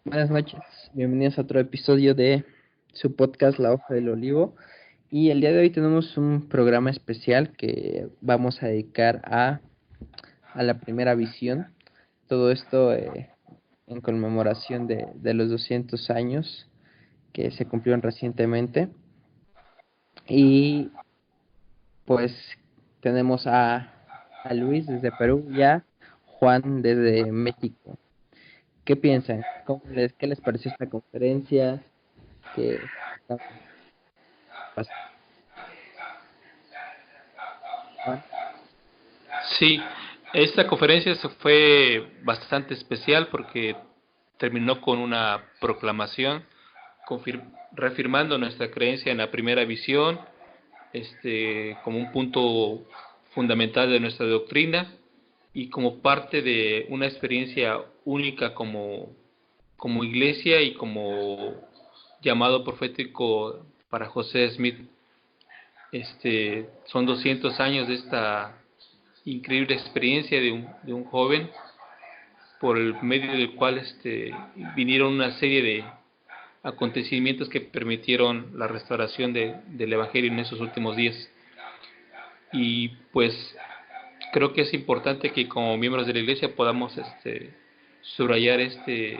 Buenas noches, bienvenidos a otro episodio de su podcast La Hoja del Olivo. Y el día de hoy tenemos un programa especial que vamos a dedicar a la primera visión. Todo esto en conmemoración de los 200 años que se cumplieron recientemente. Y pues tenemos a Luis desde Perú y a Juan desde México. ¿Qué piensan? ¿Qué les pareció esta conferencia? ¿Qué acaba de pasar? Juan? Sí, esta conferencia se fue bastante especial porque terminó con una proclamación reafirmando nuestra creencia en la primera visión, como un punto fundamental de nuestra doctrina y como parte de una experiencia única como iglesia y como llamado profético para José Smith. Son 200 años de esta increíble experiencia de un joven por el medio del cual vinieron una serie de acontecimientos que permitieron la restauración del Evangelio en esos últimos días. Y pues creo que es importante que como miembros de la Iglesia podamos subrayar este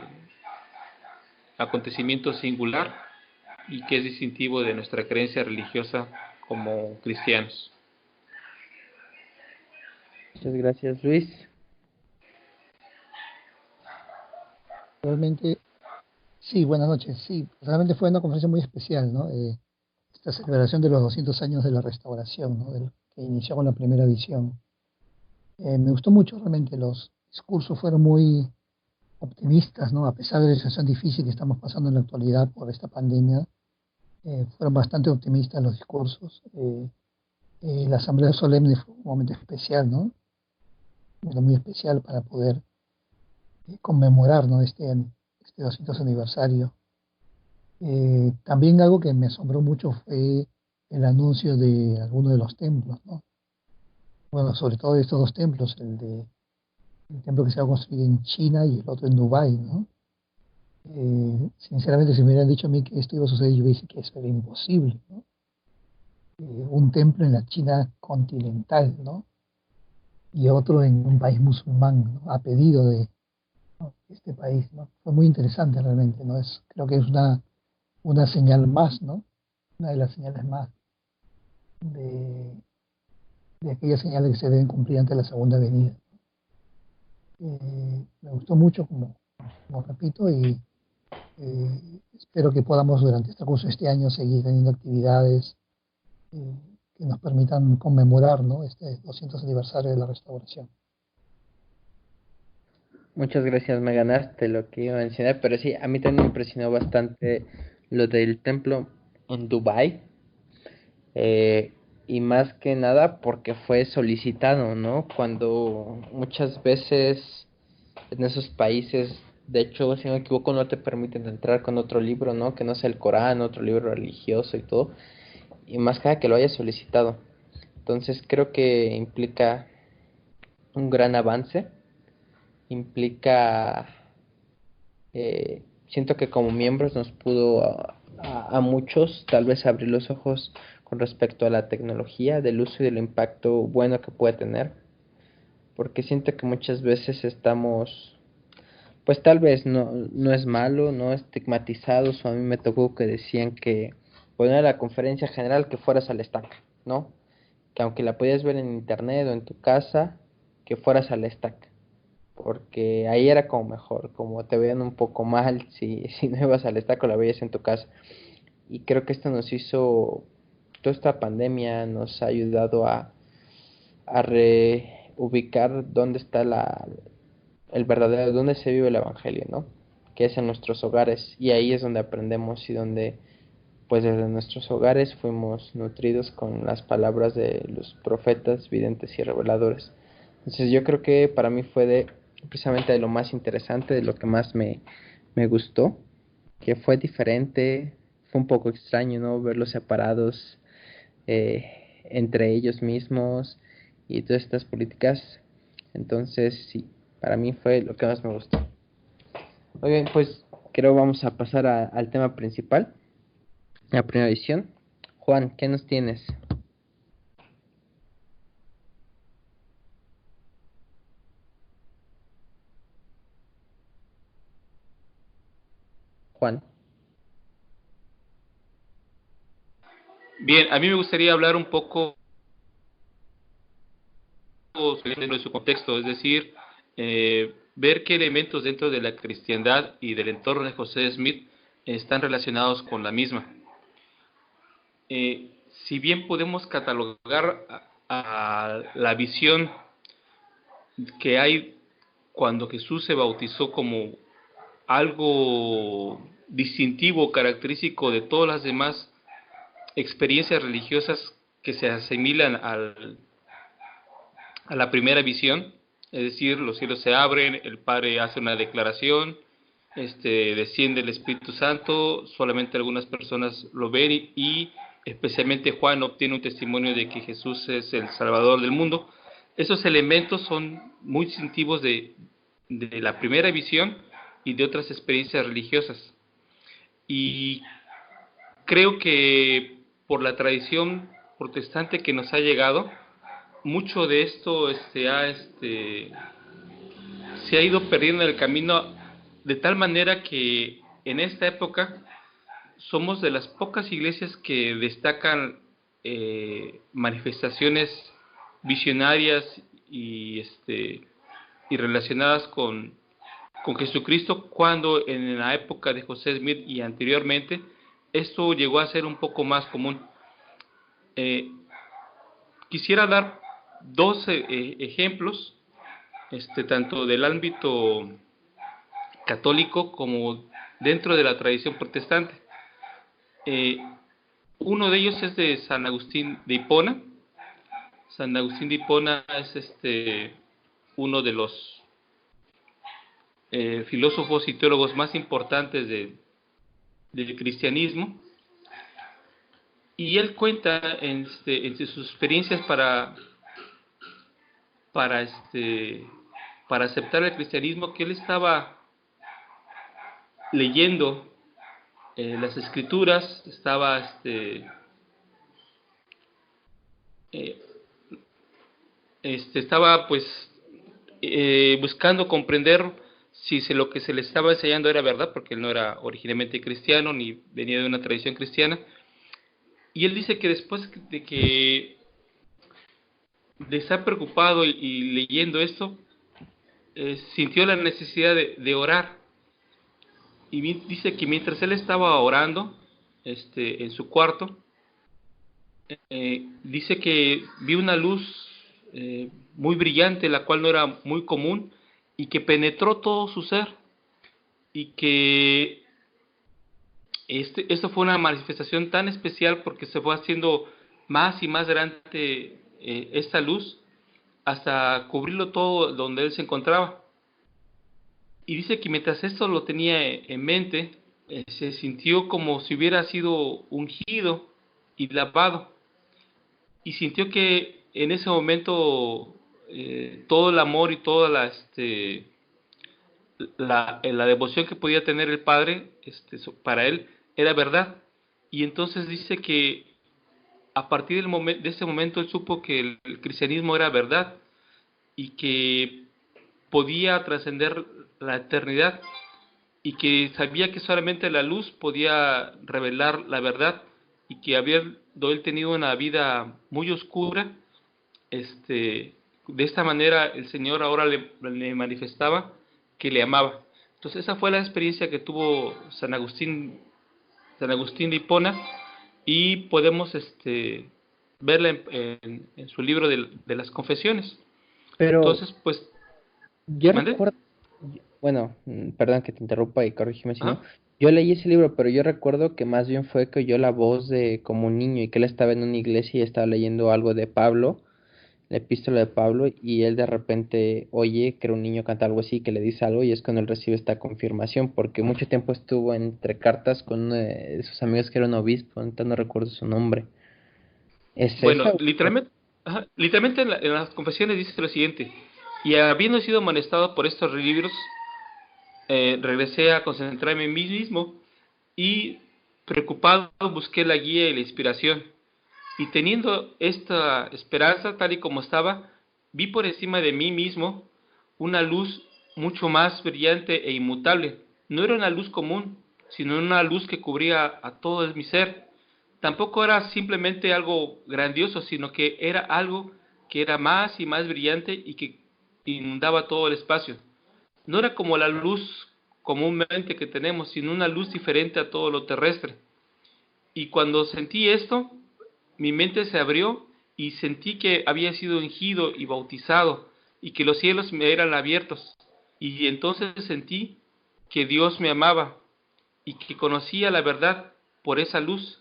acontecimiento singular y que es distintivo de nuestra creencia religiosa como cristianos. Muchas gracias, Luis. Realmente, sí, buenas noches. Sí, realmente fue una conferencia muy especial, ¿no? Esta celebración de los 200 años de la restauración, ¿no? Que inició con la primera visión. Me gustó mucho, realmente, los discursos fueron muy optimistas, ¿no? A pesar de la situación difícil que estamos pasando en la actualidad por esta pandemia, fueron bastante optimistas los discursos. La asamblea solemne fue un momento especial, ¿no? Era muy especial para poder conmemorar, ¿no? Este 200 aniversario. También algo que me asombró mucho fue el anuncio de algunos de los templos, ¿no? Bueno, sobre todo de estos dos templos, el templo que se va a construir en China y el otro en Dubái, ¿no? Sinceramente, si me hubieran dicho a mí que esto iba a suceder, yo hubiese que eso era imposible, ¿no? Un templo en la China continental, ¿no? Y otro en un país musulmán, ¿no? A pedido de, ¿no? Este país, ¿no? Fue muy interesante realmente, ¿no? Creo que es una señal más, ¿no? Una de las señales más de, de aquellas señales que se deben cumplir ante la segunda venida. Me gustó mucho, como repito, y espero que podamos durante este curso de este año seguir teniendo actividades eh, que nos permitan conmemorar, ¿no? Este 200 aniversario de la restauración. Muchas gracias, me ganaste lo que iba a mencionar, pero sí, a mí también me impresionó bastante lo del templo en Dubái, eh, y más que nada porque fue solicitado, ¿no? Cuando muchas veces en esos países, de hecho, si no me equivoco, no te permiten entrar con otro libro, ¿no? Que no sea el Corán, otro libro religioso y todo, y más que nada que lo hayas solicitado. Entonces creo que implica un gran avance, implica, siento que como miembros nos pudo a muchos tal vez abrir los ojos con respecto a la tecnología, del uso y del impacto bueno que puede tener, porque siento que muchas veces estamos, pues tal vez no es malo, no estigmatizados, o a mí me tocó que decían que poner la conferencia general que fueras al estaca, ¿no? Que aunque la podías ver en internet o en tu casa, que fueras al estaca, porque ahí era como mejor, como te veían un poco mal si no ibas al estaca o la veías en tu casa. Y creo que esto nos hizo, toda esta pandemia nos ha ayudado a reubicar dónde está el verdadero, dónde se vive el evangelio, ¿no? Que es en nuestros hogares, y ahí es donde aprendemos y donde pues desde nuestros hogares fuimos nutridos con las palabras de los profetas, videntes y reveladores. Entonces yo creo que para mí fue precisamente de lo más interesante, de lo que más me gustó, que fue diferente, fue un poco extraño, ¿no? Verlos separados, entre ellos mismos y todas estas políticas. Entonces sí, para mí fue lo que más me gustó. Muy bien, pues creo vamos a pasar al tema principal, la primera visión. Juan, ¿qué nos tienes? Juan. Bien, a mí me gustaría hablar un poco de su contexto, es decir, ver qué elementos dentro de la cristiandad y del entorno de José Smith están relacionados con la misma. Si bien podemos catalogar a la visión que hay cuando Jesús se bautizó como algo distintivo, característico de todas las demás experiencias religiosas que se asimilan a la primera visión, es decir, los cielos se abren, el Padre hace una declaración, desciende el Espíritu Santo, solamente algunas personas lo ven y especialmente Juan obtiene un testimonio de que Jesús es el Salvador del mundo. Esos elementos son muy distintivos de la primera visión y de otras experiencias religiosas. Y creo que por la tradición protestante que nos ha llegado, mucho de esto se ha ido perdiendo en el camino, de tal manera que en esta época somos de las pocas iglesias que destacan manifestaciones visionarias y relacionadas con Jesucristo, cuando en la época de José Smith y anteriormente esto llegó a ser un poco más común. Quisiera dar dos ejemplos, tanto del ámbito católico como dentro de la tradición protestante. Uno de ellos es de San Agustín de Hipona. San Agustín de Hipona es uno de los filósofos y teólogos más importantes del cristianismo, y él cuenta en sus experiencias para aceptar el cristianismo, que él estaba leyendo las escrituras, estaba pues buscando comprender si lo que se le estaba enseñando era verdad, porque él no era originalmente cristiano ni venía de una tradición cristiana. Y él dice que después de estar preocupado y leyendo esto, sintió la necesidad de orar. Y dice que mientras él estaba orando en su cuarto, dice que vio una luz muy brillante, la cual no era muy común, y que penetró todo su ser, y que esto fue una manifestación tan especial porque se fue haciendo más y más grande esta luz hasta cubrirlo todo donde él se encontraba. Y dice que mientras esto lo tenía en mente, se sintió como si hubiera sido ungido y lavado, y sintió que en ese momento todo el amor y toda la devoción que podía tener el Padre para él era verdad. Y entonces dice que a partir de ese momento él supo que el cristianismo era verdad y que podía trascender la eternidad, y que sabía que solamente la luz podía revelar la verdad, y que habiendo él tenido una vida muy oscura, de esta manera el Señor ahora le manifestaba que le amaba. Entonces esa fue la experiencia que tuvo San Agustín de Hipona, y podemos verla en su libro de las Confesiones. Pero Entonces, pues, yo ¿mande? recuerdo, bueno, perdón que te interrumpa y corrígeme si no. Ajá. Yo leí ese libro, pero yo recuerdo que más bien fue que oyó la voz de como un niño y que él estaba en una iglesia y estaba leyendo algo de Pablo, la epístola de Pablo, y él de repente oye que era un niño canta algo así, que le dice algo, y es cuando él recibe esta confirmación, porque mucho tiempo estuvo entre cartas con uno de sus amigos que era un obispo, ahorita no recuerdo su nombre. ¿Es esa? Bueno, literalmente en las Confesiones dice lo siguiente: y habiendo sido amonestado por estos libros, regresé a concentrarme en mí mismo y preocupado busqué la guía y la inspiración. Y teniendo esta esperanza tal y como estaba, vi por encima de mí mismo una luz mucho más brillante e inmutable. No era una luz común, sino una luz que cubría a todo mi ser. Tampoco era simplemente algo grandioso, sino que era algo que era más y más brillante y que inundaba todo el espacio. No era como la luz comúnmente que tenemos, sino una luz diferente a todo lo terrestre. Y cuando sentí esto, mi mente se abrió y sentí que había sido ungido y bautizado y que los cielos me eran abiertos. Y entonces sentí que Dios me amaba y que conocía la verdad por esa luz.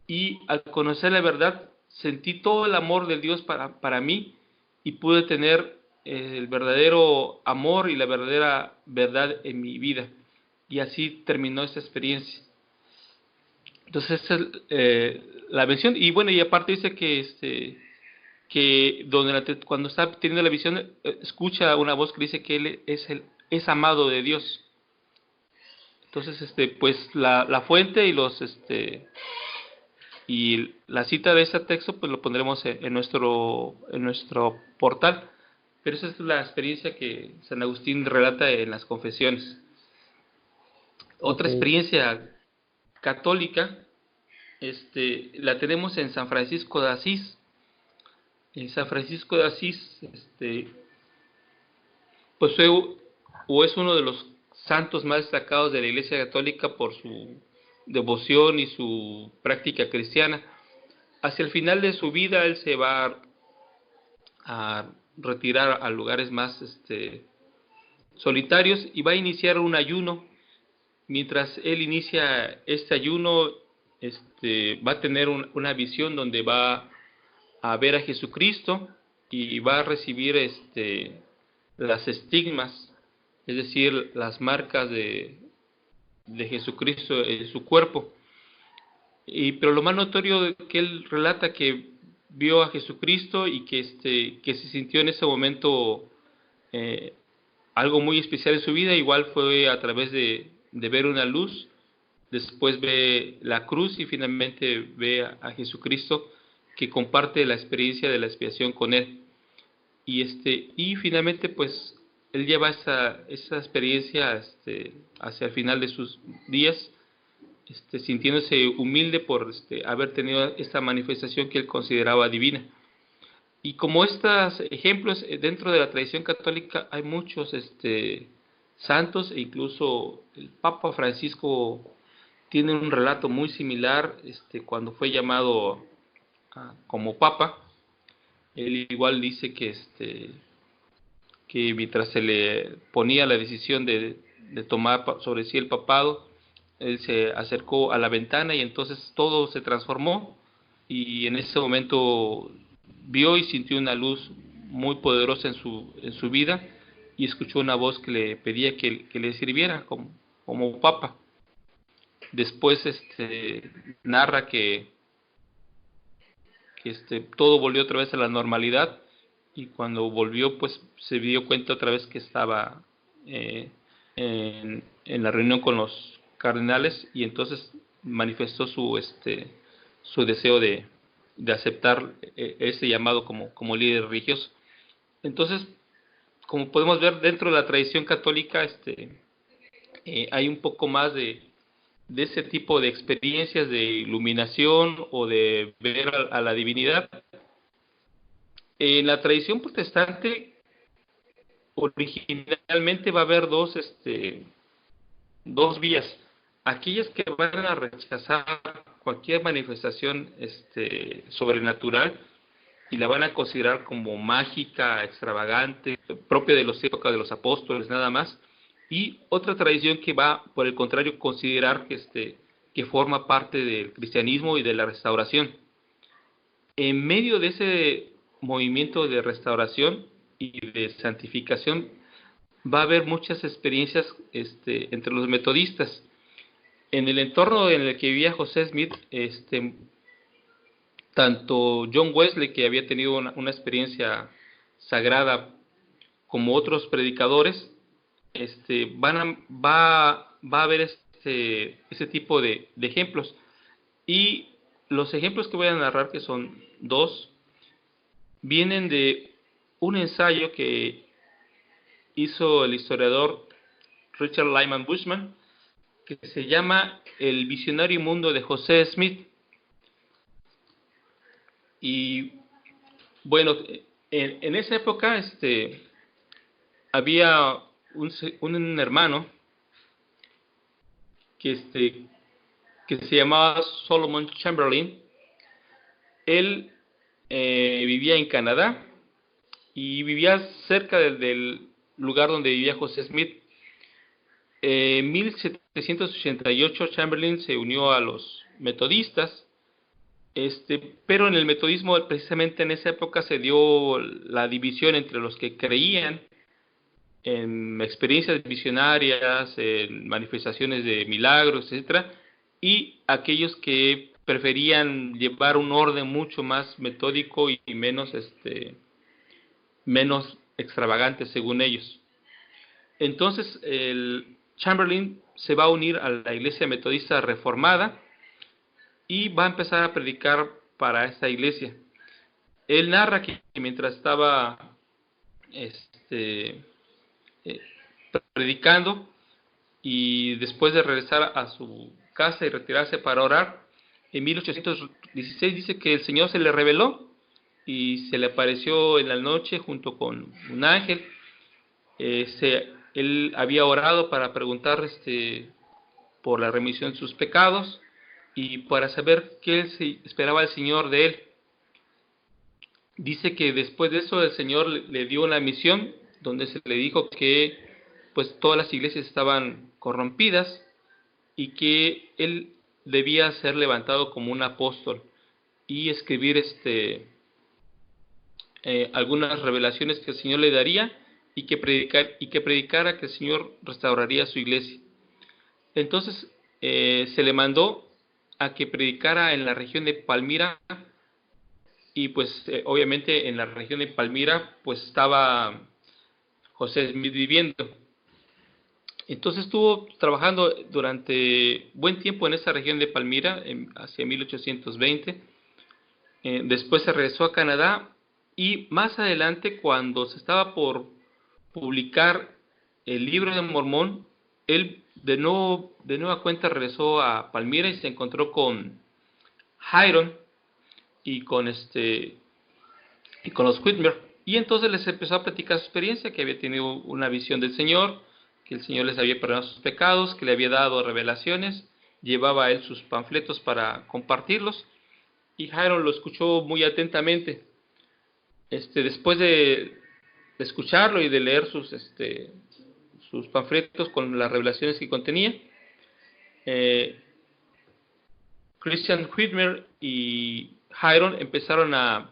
Y al conocer la verdad, sentí todo el amor de Dios para mí y pude tener el verdadero amor y la verdadera verdad en mi vida. Y así terminó esta experiencia. Entonces, esa es la mención. Y bueno, y aparte dice que cuando está teniendo la visión, escucha una voz que dice que él es amado de Dios. Entonces, pues la fuente y la cita de ese texto, pues lo pondremos en nuestro portal. Pero esa es la experiencia que San Agustín relata en las confesiones. Ok, Otra experiencia católica, la tenemos en San Francisco de Asís. En San Francisco de Asís, pues fue o es uno de los santos más destacados de la Iglesia Católica por su devoción y su práctica cristiana. Hacia el final de su vida, él se va a retirar a lugares más solitarios y va a iniciar un ayuno. Mientras él inicia este ayuno, va a tener una visión donde va a ver a Jesucristo y va a recibir las estigmas, es decir, las marcas de Jesucristo en su cuerpo. Pero lo más notorio que él relata que vio a Jesucristo y que se sintió en ese momento eh, algo muy especial en su vida, igual fue a través de ver una luz, después ve la cruz y finalmente ve a Jesucristo que comparte la experiencia de la expiación con él. Y finalmente pues él lleva esa experiencia hacia el final de sus días, sintiéndose humilde por haber tenido esta manifestación que él consideraba divina. Y como estos ejemplos dentro de la tradición católica hay muchos santos, e incluso el Papa Francisco tiene un relato muy similar cuando fue llamado como Papa. Él igual dice que mientras se le ponía la decisión de tomar sobre sí el papado, él se acercó a la ventana y entonces todo se transformó y en ese momento vio y sintió una luz muy poderosa en su vida y escuchó una voz que le pedía que le sirviera como papa. Después narra que todo volvió otra vez a la normalidad y cuando volvió pues se dio cuenta otra vez que estaba en la reunión con los cardenales y entonces manifestó su deseo de aceptar ese llamado como líder religioso. Entonces, como podemos ver dentro de la tradición católica, hay un poco más de ese tipo de experiencias de iluminación o de ver a la divinidad. En la tradición protestante, originalmente va a haber dos vías. Aquellas que van a rechazar cualquier manifestación sobrenatural y la van a considerar como mágica, extravagante, propia de las épocas de los apóstoles nada más, y otra tradición que va, por el contrario, considerar que forma parte del cristianismo y de la restauración. En medio de ese movimiento de restauración y de santificación va a haber muchas experiencias entre los metodistas. En el entorno en el que vivía José Smith, tanto John Wesley, que había tenido una experiencia sagrada, como otros predicadores, va a haber ese tipo de ejemplos. Y los ejemplos que voy a narrar, que son dos, vienen de un ensayo que hizo el historiador Richard Lyman Bushman, que se llama El visionario mundo de José Smith. Y bueno, en esa época había un hermano que, que se llamaba Solomon Chamberlain. Él vivía en Canadá y vivía cerca del lugar donde vivía José Smith. En 1788 Chamberlain se unió a los metodistas, pero en el metodismo precisamente en esa época se dio la división entre los que creían en experiencias visionarias, en manifestaciones de milagros, etcétera, y aquellos que preferían llevar un orden mucho más metódico y menos extravagante según ellos. Entonces el Chamberlain se va a unir a la iglesia metodista reformada y va a empezar a predicar para esta iglesia. Él narra que mientras estaba predicando y después de regresar a su casa y retirarse para orar, en 1816 dice que el Señor se le reveló y se le apareció en la noche junto con un ángel. Él había orado para preguntar por la remisión de sus pecados y para saber qué esperaba el Señor de él. Dice que después de eso el Señor le dio una misión donde se le dijo que pues todas las iglesias estaban corrompidas y que él debía ser levantado como un apóstol y escribir algunas revelaciones que el Señor le daría y que predicara que el Señor restauraría su iglesia. Entonces se le mandó a que predicara en la región de Palmira y pues obviamente en la región de Palmira pues estaba José Smith viviendo. Entonces estuvo trabajando durante buen tiempo en esa región de Palmira, hacia 1820. Después se regresó a Canadá y más adelante, cuando se estaba por publicar el libro de Mormón, él de nueva cuenta regresó a Palmira y se encontró con Hiram y con los Whitmer, y entonces les empezó a platicar su experiencia, que había tenido una visión del Señor, que el Señor les había perdonado sus pecados, que le había dado revelaciones, llevaba a él sus panfletos para compartirlos, y Hiram lo escuchó muy atentamente. Después de escucharlo y de leer sus panfletos con las revelaciones que contenía, Christian Whitmer y Hiram empezaron a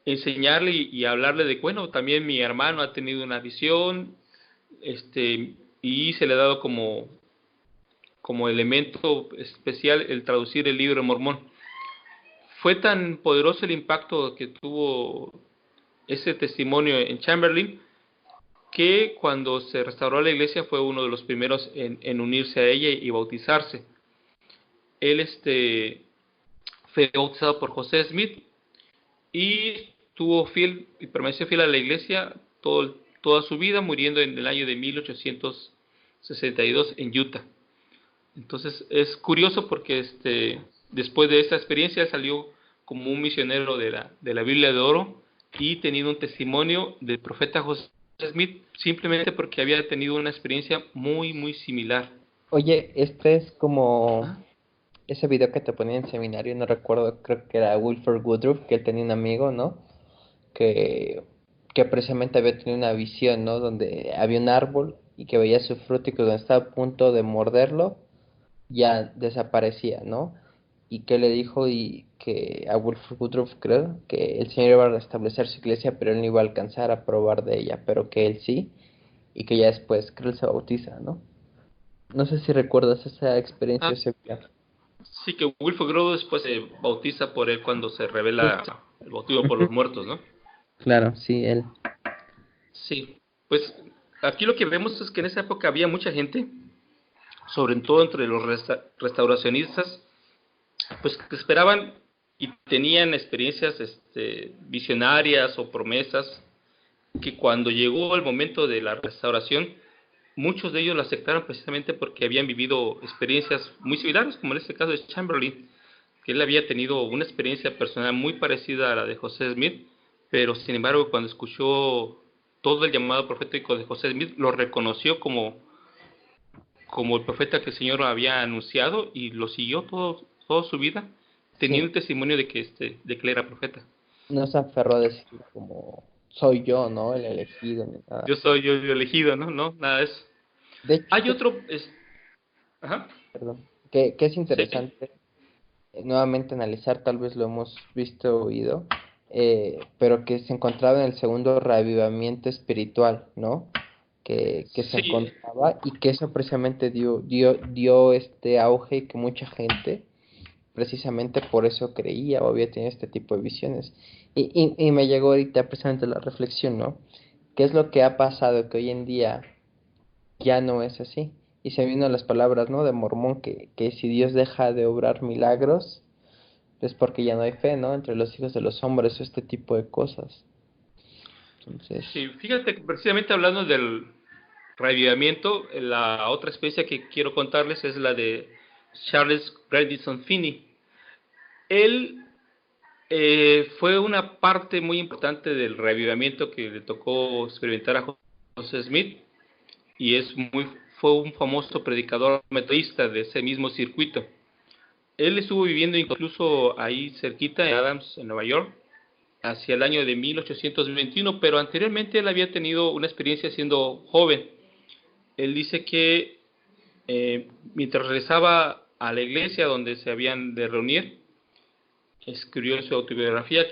enseñarle y hablarle de, bueno, también mi hermano ha tenido una visión, y se le ha dado como elemento especial el traducir el libro de Mormón. Fue tan poderoso el impacto que tuvo ese testimonio en Chamberlain, que cuando se restauró la iglesia fue uno de los primeros en unirse a ella y bautizarse. Él fue bautizado por José Smith y permaneció fiel a la iglesia toda su vida, muriendo en el año de 1862 en Utah. Entonces es curioso porque después de esta experiencia salió como un misionero de la Biblia de Oro y tenido un testimonio del profeta José Smith, simplemente porque había tenido una experiencia muy, muy similar. Oye, este es como ese video que te ponía en seminario, no recuerdo, creo que era Wilford Woodruff, que él tenía un amigo, ¿no? Que precisamente había tenido una visión, ¿no? Donde había un árbol y que veía su fruto y que cuando estaba a punto de morderlo, ya desaparecía, ¿no? Y que le dijo y que a Wilford Woodruff, creo, que el Señor iba a restablecer su iglesia, pero él no iba a alcanzar a probar de ella, pero que él sí, y que ya después, creo, él se bautiza, ¿no? No sé si recuerdas esa experiencia, ese video. Sí, que Wilford Woodruff después se bautiza por él cuando se revela el bautismo por los muertos, ¿no? Claro, sí, él. Sí, pues aquí lo que vemos es que en esa época había mucha gente, sobre todo entre los restauracionistas, pues que esperaban y tenían experiencias visionarias o promesas, que cuando llegó el momento de la restauración, muchos de ellos la aceptaron precisamente porque habían vivido experiencias muy similares, como en este caso de Chamberlain, que él había tenido una experiencia personal muy parecida a la de José Smith, pero sin embargo cuando escuchó todo el llamado profético de José Smith, lo reconoció como el profeta que el Señor había anunciado y lo siguió toda su vida, teniendo Sí, el testimonio de que él era profeta. no se aferró a decir como soy yo, ¿no? El elegido, ni nada. Yo soy yo elegido, ¿no? No, nada de eso. De hecho, Hay otro, ajá, perdón, que es sí, interesante nuevamente analizar, tal vez lo hemos visto o oído, pero que se encontraba en el segundo reavivamiento espiritual, ¿no? Que se sí, encontraba y que eso precisamente dio este auge y que mucha gente precisamente por eso creía o había tenido este tipo de visiones. Y me llegó ahorita precisamente la reflexión, ¿no? ¿Qué es lo que ha pasado que hoy en día ya no es así? Y se vino las palabras, ¿no? De Mormón, que si Dios deja de obrar milagros, es porque ya no hay fe, ¿no? Entre los hijos de los hombres o este tipo de cosas. Entonces, sí. Fíjate que precisamente hablando del reavivamiento, la otra experiencia que quiero contarles es la de Charles Grandison Finney. Él fue una parte muy importante del reavivamiento que le tocó experimentar a José Smith y fue un famoso predicador metodista de ese mismo circuito. Él estuvo viviendo incluso ahí cerquita en Adams, en Nueva York, hacia el año de 1821, pero anteriormente él había tenido una experiencia siendo joven. Él dice que mientras regresaba a la iglesia donde se habían de reunir, escribió en su autobiografía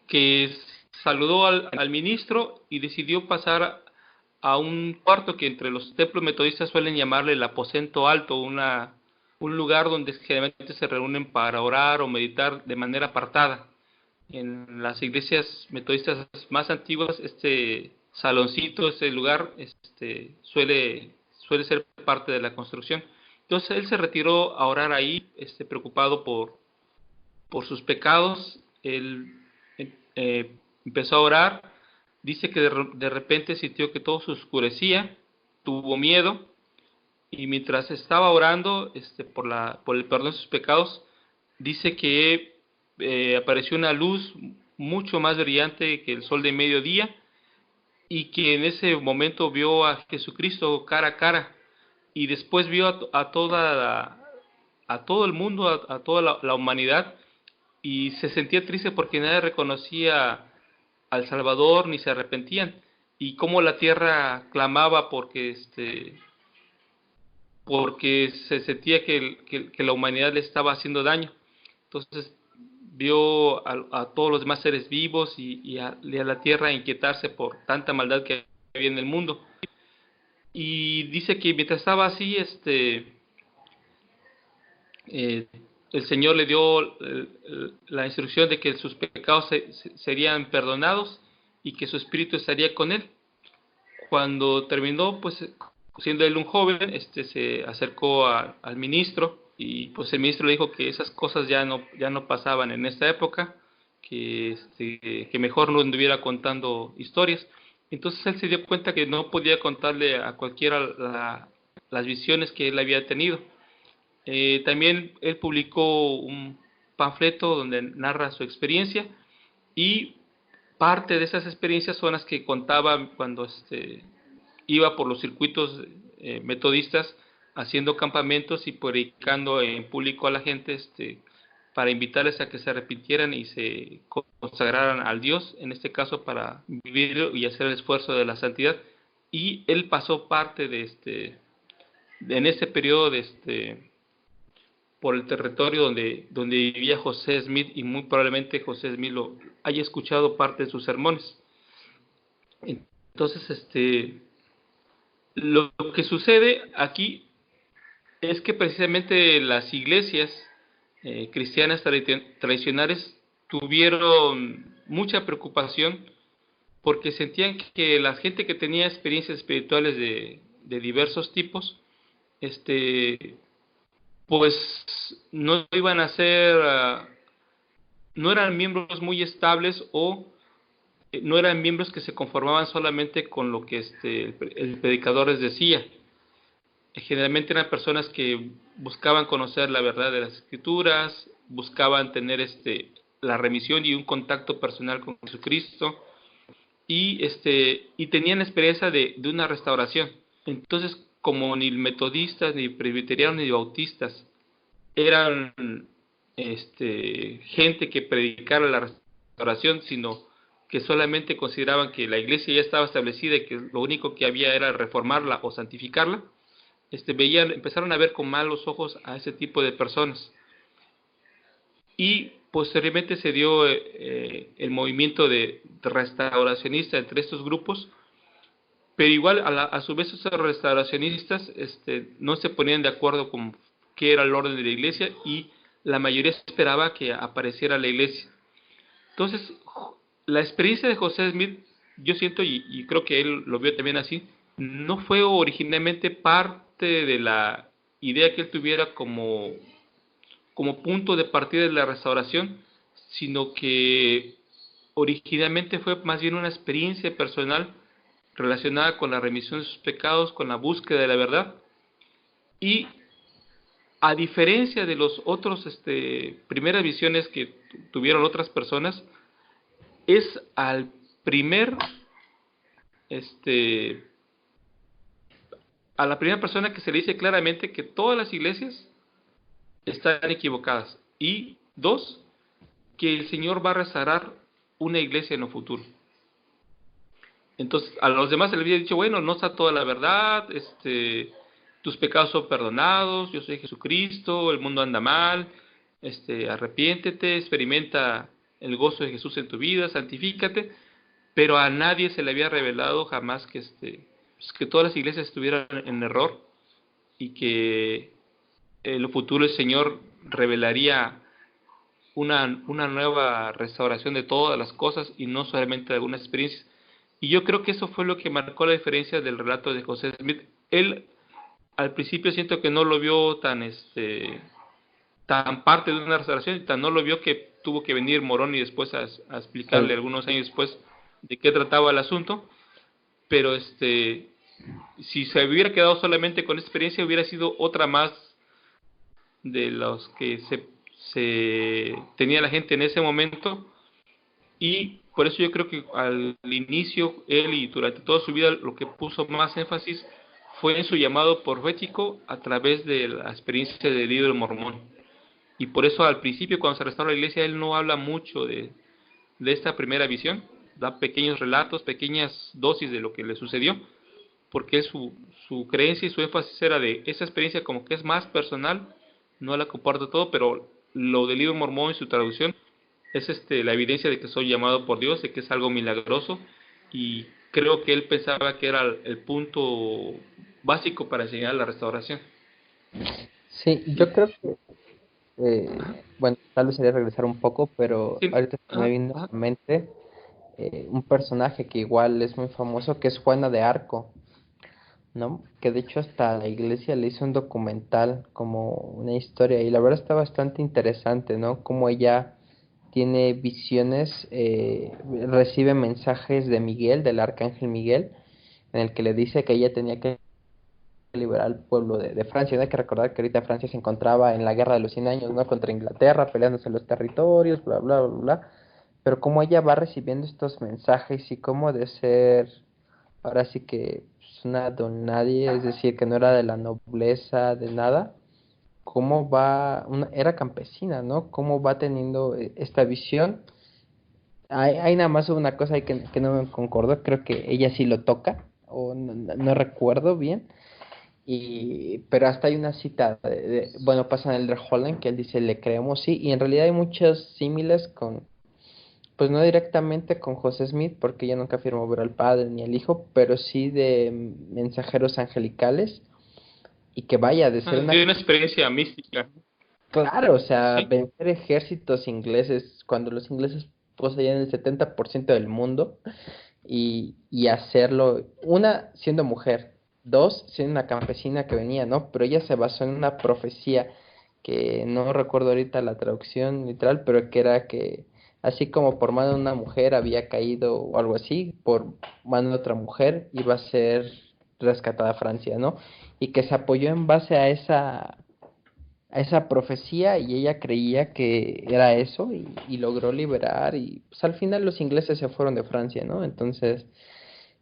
que saludó al ministro y decidió pasar a un cuarto que entre los templos metodistas suelen llamarle el aposento alto, un lugar donde generalmente se reúnen para orar o meditar de manera apartada. En las iglesias metodistas más antiguas, este saloncito, este lugar, suele ser parte de la construcción. Entonces él se retiró a orar ahí, preocupado por sus pecados. Él empezó a orar. Dice que de repente sintió que todo se oscurecía, tuvo miedo y mientras estaba orando por el perdón de sus pecados, dice que apareció una luz mucho más brillante que el sol de mediodía y que en ese momento vio a Jesucristo cara a cara y después vio a todo el mundo, a toda la humanidad y se sentía triste porque nadie reconocía al Salvador ni se arrepentían y cómo la tierra clamaba porque se sentía que la humanidad le estaba haciendo daño. Entonces vio a todos los demás seres vivos y a la tierra inquietarse por tanta maldad que había en el mundo. Y dice que mientras estaba así, eh, el Señor le dio la instrucción de que sus pecados serían perdonados y que su espíritu estaría con él. Cuando terminó, pues siendo él un joven, se acercó al ministro y pues el ministro le dijo que esas cosas ya no pasaban en esta época, que mejor no anduviera contando historias. Entonces él se dio cuenta que no podía contarle a cualquiera las visiones que él había tenido. También él publicó un panfleto donde narra su experiencia y parte de esas experiencias son las que contaba cuando iba por los circuitos metodistas haciendo campamentos y predicando en público a la gente para invitarles a que se arrepintieran y se consagraran al Dios, en este caso para vivir y hacer el esfuerzo de la santidad. Y él pasó parte en ese periodo por el territorio donde vivía José Smith y muy probablemente José Smith lo haya escuchado parte de sus sermones. Entonces, lo que sucede aquí es que precisamente las iglesias cristianas tradicionales tuvieron mucha preocupación porque sentían que la gente que tenía experiencias espirituales de diversos tipos, este, pues no iban a ser, no eran miembros muy estables, o no eran miembros que se conformaban solamente con lo que el predicador les decía. Generalmente eran personas que buscaban conocer la verdad de las escrituras, buscaban tener la remisión y un contacto personal con Jesucristo, y tenían experiencia de una restauración. Entonces, como ni metodistas, ni presbiterianos, ni bautistas eran gente que predicara la restauración, sino que solamente consideraban que la iglesia ya estaba establecida y que lo único que había era reformarla o santificarla, empezaron a ver con malos ojos a ese tipo de personas. Y posteriormente se dio el movimiento de restauracionista entre estos grupos, pero igual a su vez esos restauracionistas no se ponían de acuerdo con qué era el orden de la iglesia, y la mayoría esperaba que apareciera la iglesia. Entonces, la experiencia de José Smith, yo siento, y creo que él lo vio también así, no fue originalmente parte de la idea que él tuviera como punto de partida de la restauración, sino que originalmente fue más bien una experiencia personal relacionada con la remisión de sus pecados, con la búsqueda de la verdad. Y a diferencia de los otros primeras visiones que tuvieron otras personas, es al primer este a la primera persona que se le dice claramente que todas las iglesias están equivocadas, y dos, que el Señor va a restaurar una iglesia en el futuro. Entonces a los demás se les había dicho, bueno, no está toda la verdad, tus pecados son perdonados, yo soy Jesucristo, el mundo anda mal, arrepiéntete, experimenta el gozo de Jesús en tu vida, santifícate. Pero a nadie se le había revelado jamás pues que todas las iglesias estuvieran en error, y que en lo futuro el Señor revelaría una nueva restauración de todas las cosas y no solamente de algunas experiencias. Y yo creo que eso fue lo que marcó la diferencia del relato de José Smith. Él al principio siento que no lo vio tan parte de una restauración, y tan no lo vio que tuvo que venir Moroni después a explicarle algunos años después de qué trataba el asunto. Pero si se hubiera quedado solamente con esta experiencia, hubiera sido otra más de los que se tenía la gente en ese momento. Y por eso yo creo que al inicio él, y durante toda su vida, lo que puso más énfasis fue en su llamado profético a través de la experiencia del líder mormón. Y por eso al principio, cuando se restaura la iglesia, él no habla mucho de esta primera visión, da pequeños relatos, pequeñas dosis de lo que le sucedió, porque su creencia y su énfasis era de esa experiencia como que es más personal, no la comparto todo, pero lo del libro mormón y su traducción es la evidencia de que soy llamado por Dios, de que es algo milagroso, y creo que él pensaba que era el punto básico para enseñar la restauración. Sí, yo creo que, bueno, tal vez sería regresar un poco, pero Sí. ahorita se me vino a la mente un personaje que igual es muy famoso, que es Juana de Arco, ¿no? Que de hecho hasta la iglesia le hizo un documental como una historia, y la verdad está bastante interesante, ¿no? Como ella tiene visiones, recibe mensajes de Miguel, del arcángel Miguel, en el que le dice que ella tenía que liberar al pueblo de Francia. No hay que recordar que ahorita Francia se encontraba en la guerra de los 100 años, ¿no? Contra Inglaterra, peleándose los territorios, bla, bla, bla, bla. Pero como ella va recibiendo estos mensajes, y como de ser, ahora sí que pues, una don nadie, es decir, que no era de la nobleza, de nada, cómo va, era campesina, ¿no? Cómo va teniendo esta visión. Hay nada más una cosa ahí que no me concordó, creo que ella sí lo toca, o no recuerdo bien, pero hasta hay una cita, bueno, pasa en el de Holland, que él dice, le creemos, sí, y en realidad hay muchos símiles con, pues no directamente con José Smith, porque ella nunca afirmó ver al padre ni al hijo, pero sí de mensajeros angelicales, y que vaya, de ser De una experiencia mística. claro, o sea, Sí. vencer ejércitos ingleses, cuando los ingleses poseían el 70% del mundo, y hacerlo, una, siendo mujer, dos, siendo una campesina que venía, ¿no? Pero ella se basó en una profecía que no recuerdo ahorita la traducción literal, pero que era que así como por mano de una mujer había caído o algo así, por mano de otra mujer iba a ser rescatada Francia, ¿no? Y que se apoyó en base a esa profecía y ella creía que era eso y logró liberar y pues al final los ingleses se fueron de Francia, ¿no? Entonces,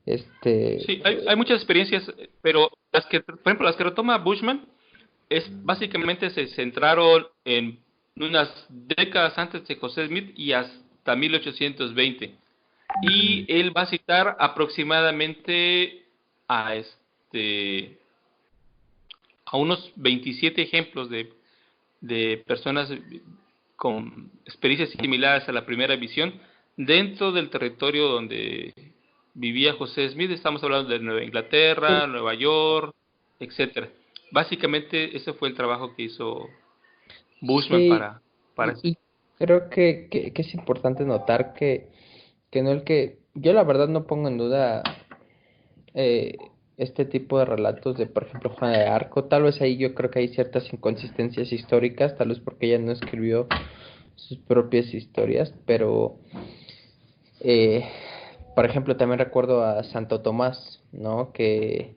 este, Sí, hay muchas experiencias, pero las que, por ejemplo, las que retoma Bushman es básicamente se centraron en unas décadas antes de José Smith y hasta 1820. Y él va a citar aproximadamente a a unos 27 ejemplos de personas con experiencias similares a la primera visión dentro del territorio donde vivía José Smith. Estamos hablando de Nueva sí, Inglaterra, Nueva York, etcétera. Básicamente ese fue el trabajo que hizo Bushman sí, para eso. y creo que es importante notar que no el que, yo la verdad no pongo en duda eh, este tipo de relatos de, por ejemplo, Juana de Arco, tal vez ahí yo creo que hay ciertas inconsistencias históricas, tal vez porque ella no escribió sus propias historias, pero eh, por ejemplo también recuerdo a Santo Tomás, ¿no? Que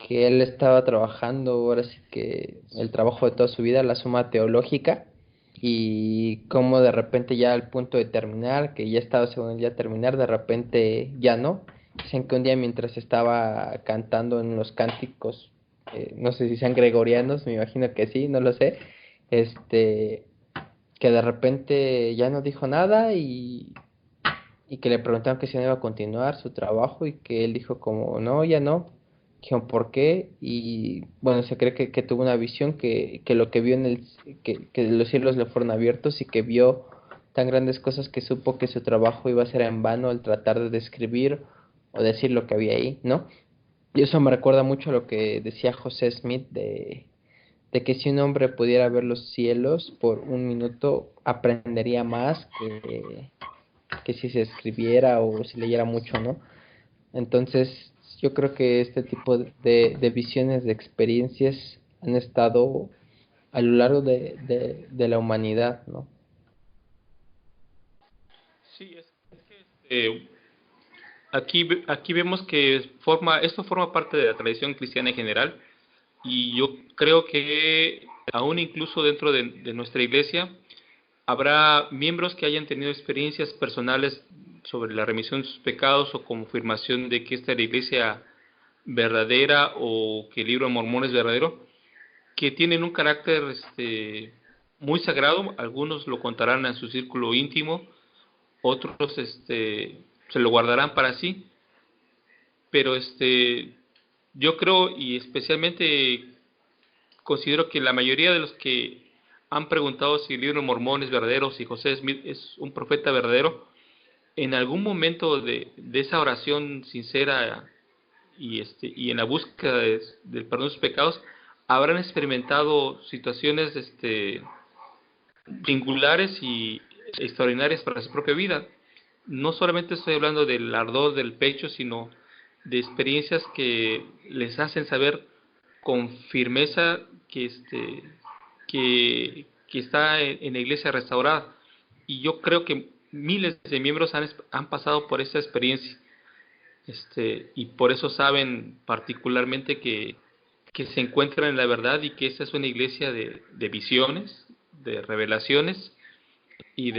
él estaba trabajando, ahora sí que el trabajo de toda su vida, la suma teológica, y cómo de repente ya al punto de terminar, que ya estaba según él ya terminar, de repente ya no. Dicen que un día mientras estaba cantando en los cánticos, no sé si sean gregorianos, me imagino que sí, no lo sé, este, que de repente ya no dijo nada y que le preguntaron que si no iba a continuar su trabajo y que él dijo como, no, ya no. Dijeron, ¿por qué? Y bueno, se cree que tuvo una visión que lo que vio en que los cielos le fueron abiertos y que vio tan grandes cosas que supo que su trabajo iba a ser en vano al tratar de describir o decir lo que había ahí, ¿no? Y eso me recuerda mucho a lo que decía José Smith de que si un hombre pudiera ver los cielos por un minuto, aprendería más que si se escribiera o si leyera mucho, ¿no? Entonces, yo creo que este tipo de visiones, de experiencias han estado a lo largo de la humanidad, ¿no? Sí, es que aquí vemos que esto forma parte de la tradición cristiana en general y yo creo que aún incluso dentro de nuestra iglesia habrá miembros que hayan tenido experiencias personales sobre la remisión de sus pecados o confirmación de que esta es la iglesia verdadera o que el libro de Mormón es verdadero, que tienen un carácter muy sagrado. Algunos lo contarán en su círculo íntimo, otros se lo guardarán para sí, pero yo creo y especialmente considero que la mayoría de los que han preguntado si el libro de Mormón es verdadero, si José Smith es un profeta verdadero, en algún momento de esa oración sincera y en la búsqueda del perdón de sus pecados, habrán experimentado situaciones singulares y extraordinarias para su propia vida. No solamente estoy hablando del ardor del pecho, sino de experiencias que les hacen saber con firmeza que está en la iglesia restaurada. Y yo creo que miles de miembros han pasado por esa experiencia, y por eso saben particularmente que se encuentran en la verdad y que esta es una iglesia de visiones, de revelaciones y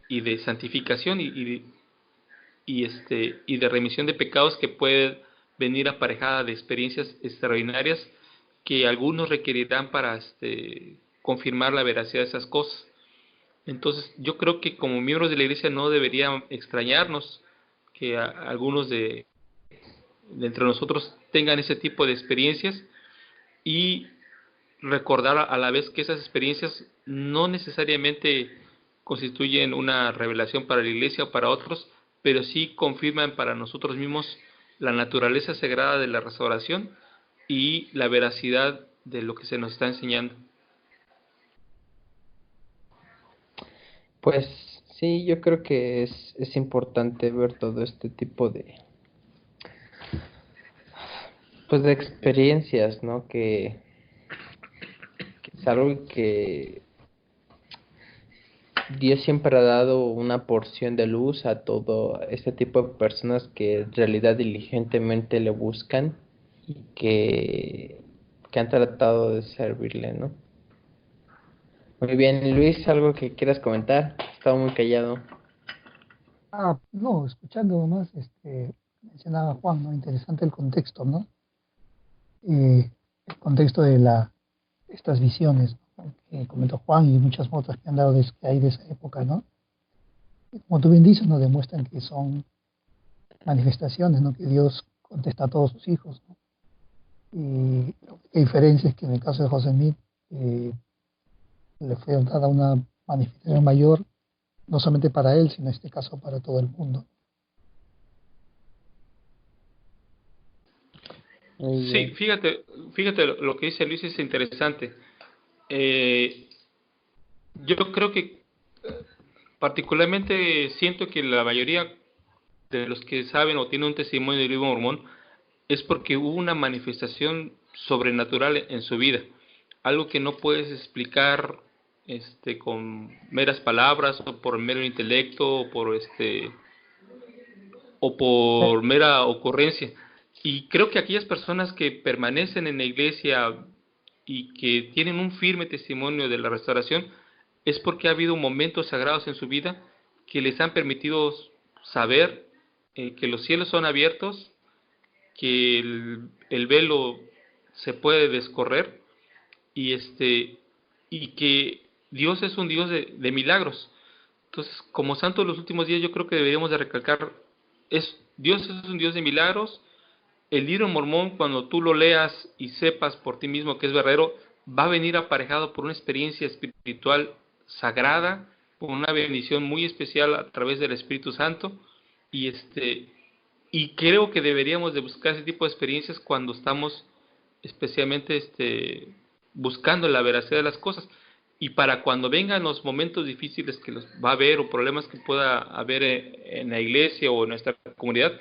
y de santificación y de remisión de pecados que puede venir aparejada de experiencias extraordinarias que algunos requerirán para confirmar la veracidad de esas cosas. Entonces, yo creo que como miembros de la iglesia no debería extrañarnos que algunos de entre nosotros tengan ese tipo de experiencias y recordar a la vez que esas experiencias no necesariamente constituyen una revelación para la iglesia o para otros, pero sí confirman para nosotros mismos la naturaleza sagrada de la restauración y la veracidad de lo que se nos está enseñando. Pues Sí, yo creo que es importante ver todo este tipo pues de experiencias, ¿no? Que es algo que Dios siempre ha dado una porción de luz a todo este tipo de personas que en realidad diligentemente le buscan y que han tratado de servirle, ¿no? Muy bien, Luis, ¿algo que quieras comentar? Estaba muy callado. No, escuchando nomás, mencionaba Juan, ¿no? Interesante el contexto, ¿no? El contexto de estas visiones, ¿no? Que comentó Juan y muchas otras que han dado que hay de esa época, ¿no? Y como tú bien dices, nos demuestran que son manifestaciones, ¿no? Que Dios contesta a todos sus hijos, ¿no? Y la única diferencia es que en el caso de José Smith le fue dada una manifestación mayor, no solamente para él, sino en este caso para todo el mundo. Muy Sí, bien. fíjate lo que dice Luis es interesante. Eh, yo creo que particularmente siento que la mayoría de los que saben o tienen un testimonio del libro mormón es porque hubo una manifestación sobrenatural en su vida, algo que no puedes explicar con meras palabras o por mero intelecto o por mera ocurrencia. Y creo que aquellas personas que permanecen en la iglesia y que tienen un firme testimonio de la restauración es porque ha habido momentos sagrados en su vida que les han permitido saber que los cielos son abiertos, que el velo se puede descorrer y y que Dios es un Dios de milagros. Entonces, como santos de los últimos días, yo creo que deberíamos de recalcar, Dios es un Dios de milagros. El libro mormón, cuando tú lo leas y sepas por ti mismo que es verdadero, va a venir aparejado por una experiencia espiritual sagrada, con una bendición muy especial a través del Espíritu Santo, y y creo que deberíamos de buscar ese tipo de experiencias cuando estamos especialmente buscando la veracidad de las cosas. Y para cuando vengan los momentos difíciles que los va a haber o problemas que pueda haber en la iglesia o en nuestra comunidad,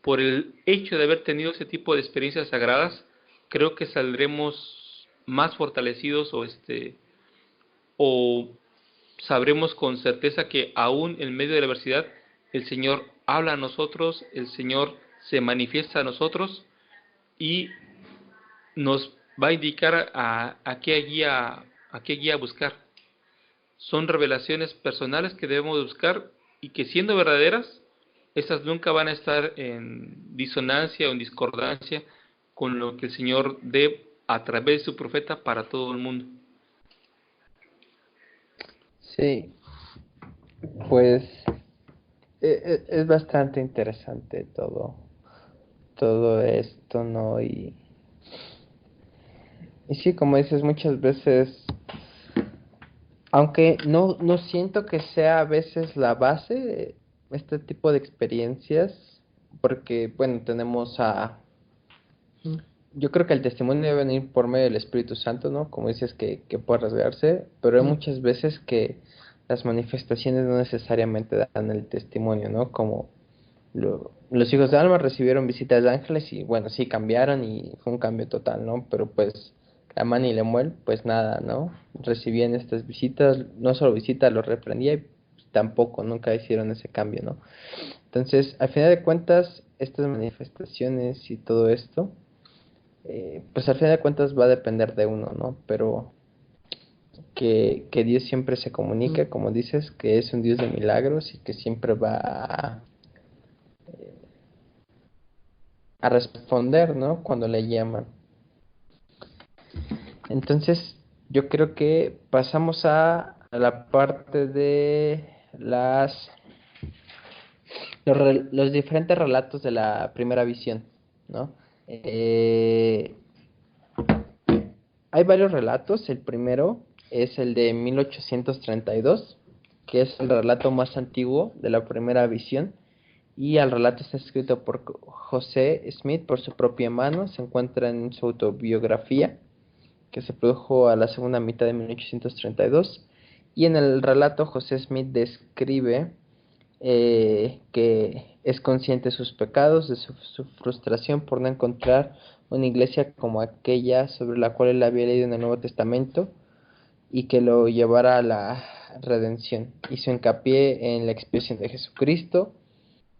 por el hecho de haber tenido ese tipo de experiencias sagradas, creo que saldremos más fortalecidos o sabremos con certeza que aún en medio de la adversidad el Señor habla a nosotros, el Señor se manifiesta a nosotros y nos va a indicar a qué guía buscar. Son revelaciones personales que debemos buscar y que siendo verdaderas, estas nunca van a estar en disonancia o en discordancia con lo que el Señor dé a través de su profeta para todo el mundo. Sí, pues es bastante interesante todo esto, ¿no? Y sí, como dices, muchas veces, aunque no siento que sea a veces la base, este tipo de experiencias, porque, bueno, yo creo que el testimonio debe venir por medio del Espíritu Santo, ¿no? Como dices, que puede rasgarse, pero hay muchas veces que las manifestaciones no necesariamente dan el testimonio, ¿no? Como los hijos de Alma recibieron visitas de ángeles y bueno, sí cambiaron y fue un cambio total, ¿no? Pero pues Amán y Lemuel, pues nada, ¿no? Recibían estas visitas, no solo visitas, los reprendía y pues, tampoco, nunca hicieron ese cambio, ¿no? Entonces, al final de cuentas, estas manifestaciones y todo esto, pues al final de cuentas va a depender de uno, ¿no? Pero que Dios siempre se comunica, como dices, que es un Dios de milagros y que siempre va a responder, ¿no? Cuando le llaman. Entonces, yo creo que pasamos a la parte de los diferentes relatos de la primera visión, ¿no? Eh, Hay varios relatos. El primero es el de 1832, que es el relato más antiguo de la primera visión. Y el relato está escrito por José Smith por su propia mano. Se encuentra en su autobiografía, que se produjo a la segunda mitad de 1832. Y en el relato José Smith describe que es consciente de sus pecados, de su frustración por no encontrar una iglesia como aquella sobre la cual él había leído en el Nuevo Testamento y que lo llevara a la redención. Hizo hincapié en la expiación de Jesucristo,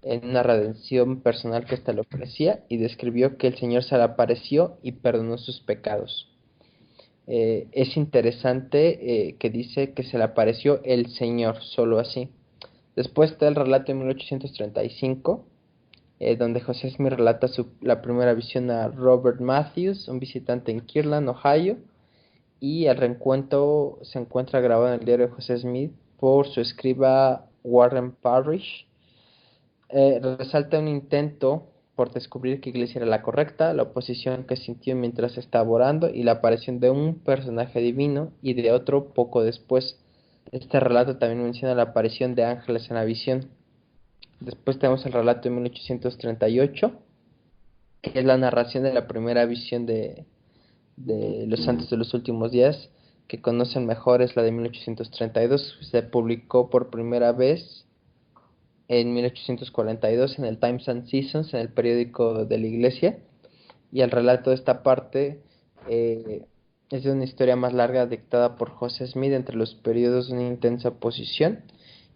en una redención personal que ésta le ofrecía, y describió que el Señor se le apareció y perdonó sus pecados. Es interesante que dice que se le apareció el Señor, solo así. Después está el relato de 1835, donde José Smith relata la primera visión a Robert Matthews, un visitante en Kirtland, Ohio, y el reencuentro se encuentra grabado en el diario de José Smith por su escriba Warren Parrish. Resalta un intento por descubrir qué iglesia era la correcta, la oposición que sintió mientras estaba orando y la aparición de un personaje divino y de otro poco después. Este relato también menciona la aparición de ángeles en la visión. Después tenemos el relato de 1838, que es la narración de la primera visión de los santos de los últimos días, que conocen mejor es la de 1832. Se publicó por primera vez en 1842 en el Times and Seasons, en el periódico de la iglesia, y el relato de esta parte es de una historia más larga dictada por José Smith entre los periodos de una intensa oposición,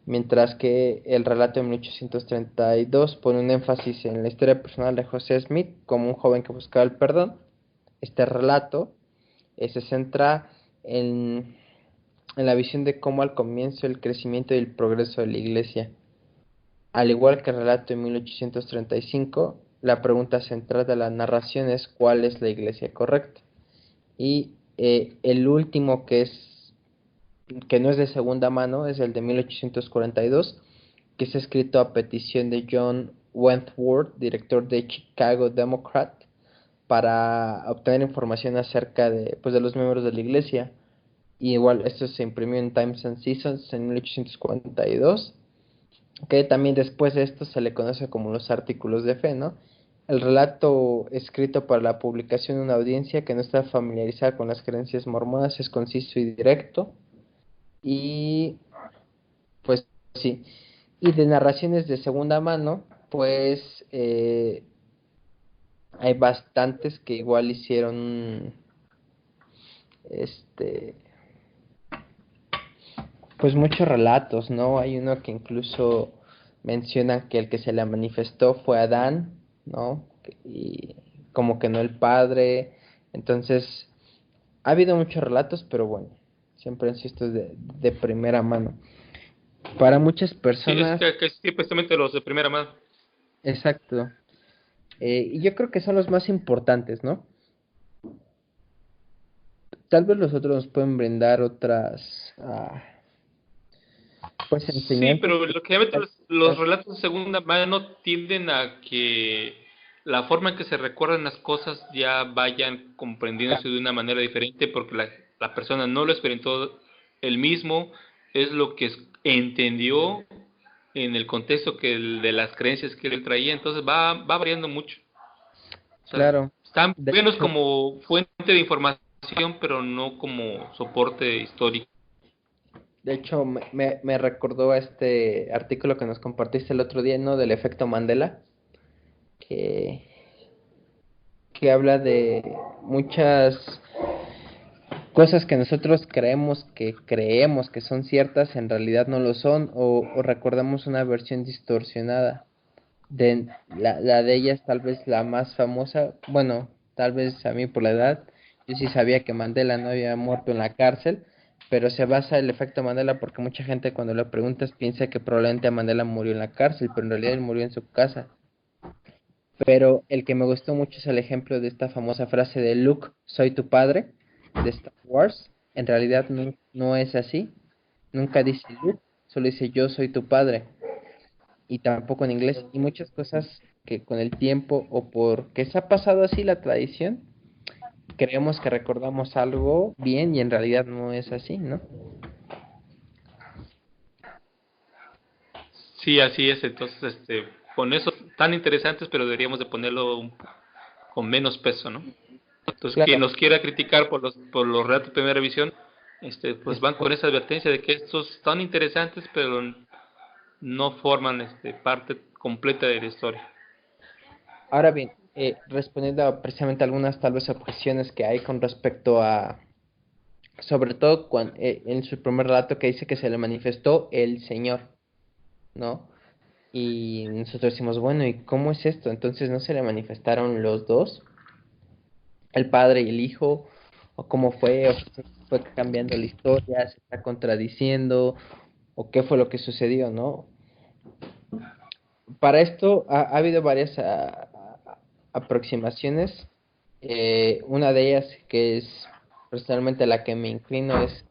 mientras que el relato de 1832 pone un énfasis en la historia personal de José Smith como un joven que buscaba el perdón. Este relato se centra en la visión de cómo al comienzo el crecimiento y el progreso de la iglesia. Al igual que el relato de 1835, la pregunta central de la narración es ¿cuál es la iglesia correcta? Y el último que no es de segunda mano es el de 1842, que es escrito a petición de John Wentworth, director de Chicago Democrat, para obtener información acerca de los miembros de la iglesia. Y igual esto se imprimió en Times and Seasons en 1842, que también después de esto se le conoce como los artículos de fe, ¿no? El relato escrito para la publicación en una audiencia que no está familiarizada con las creencias mormonas es conciso y directo. Y pues sí, y de narraciones de segunda mano, pues hay bastantes que igual hicieron este pues muchos relatos, ¿no? Hay uno que incluso mencionan que el que se le manifestó fue Adán, ¿no? Y como que no el padre. Entonces, ha habido muchos relatos, pero bueno, siempre insisto, es de primera mano. Para muchas Sí, es personas, que sí, precisamente los de primera mano. exacto. Y yo creo que son los más importantes, ¿no? Tal vez los otros nos pueden brindar otras, pues, Sí, enseñanzas. pero lo que los relatos de segunda mano tienden a que la forma en que se recuerdan las cosas ya vayan comprendiéndose de una manera diferente porque la persona no lo experimentó él mismo, es lo que entendió en el contexto de las creencias que él traía, entonces va variando mucho. O sea, Claro. están De buenos hecho, como fuente de información, pero no como soporte histórico. me recordó a este artículo que nos compartiste el otro día, ¿no? Del efecto Mandela, que, que habla de muchas cosas que nosotros creemos que son ciertas, en realidad no lo son, o recordamos una versión distorsionada. La de ellas, tal vez la más famosa, bueno, tal vez a mí por la edad, yo sí sabía que Mandela no había muerto en la cárcel, pero se basa el efecto Mandela porque mucha gente cuando le preguntas piensa que probablemente Mandela murió en la cárcel, pero en realidad él murió en su casa. Pero el que me gustó mucho es el ejemplo de esta famosa frase de Luke, soy tu padre, de Star Wars. En realidad no es así, nunca dice Luke, solo dice yo soy tu padre, y tampoco en inglés, y muchas cosas que con el tiempo o porque se ha pasado así la tradición, creemos que recordamos algo bien y en realidad no es así, ¿no? Sí, así es. Entonces, con eso tan interesantes, pero deberíamos de ponerlo con menos peso, ¿no? Entonces, quien Claro, nos quiera criticar por los relatos de primera visión, pues van con esa advertencia de que estos son interesantes, pero no forman parte completa de la historia. Ahora bien, respondiendo a precisamente algunas tal vez objeciones que hay con respecto a, sobre todo en su primer relato que dice que se le manifestó el Señor, ¿no? Y nosotros decimos, bueno, ¿y cómo es esto? Entonces, ¿no se le manifestaron los dos, el Padre y el Hijo? ¿O cómo fue? ¿O se fue cambiando la historia? ¿Se está contradiciendo? ¿O qué fue lo que sucedió, no? Para esto ha habido varias aproximaciones. Una de ellas, que es personalmente la que me inclino, es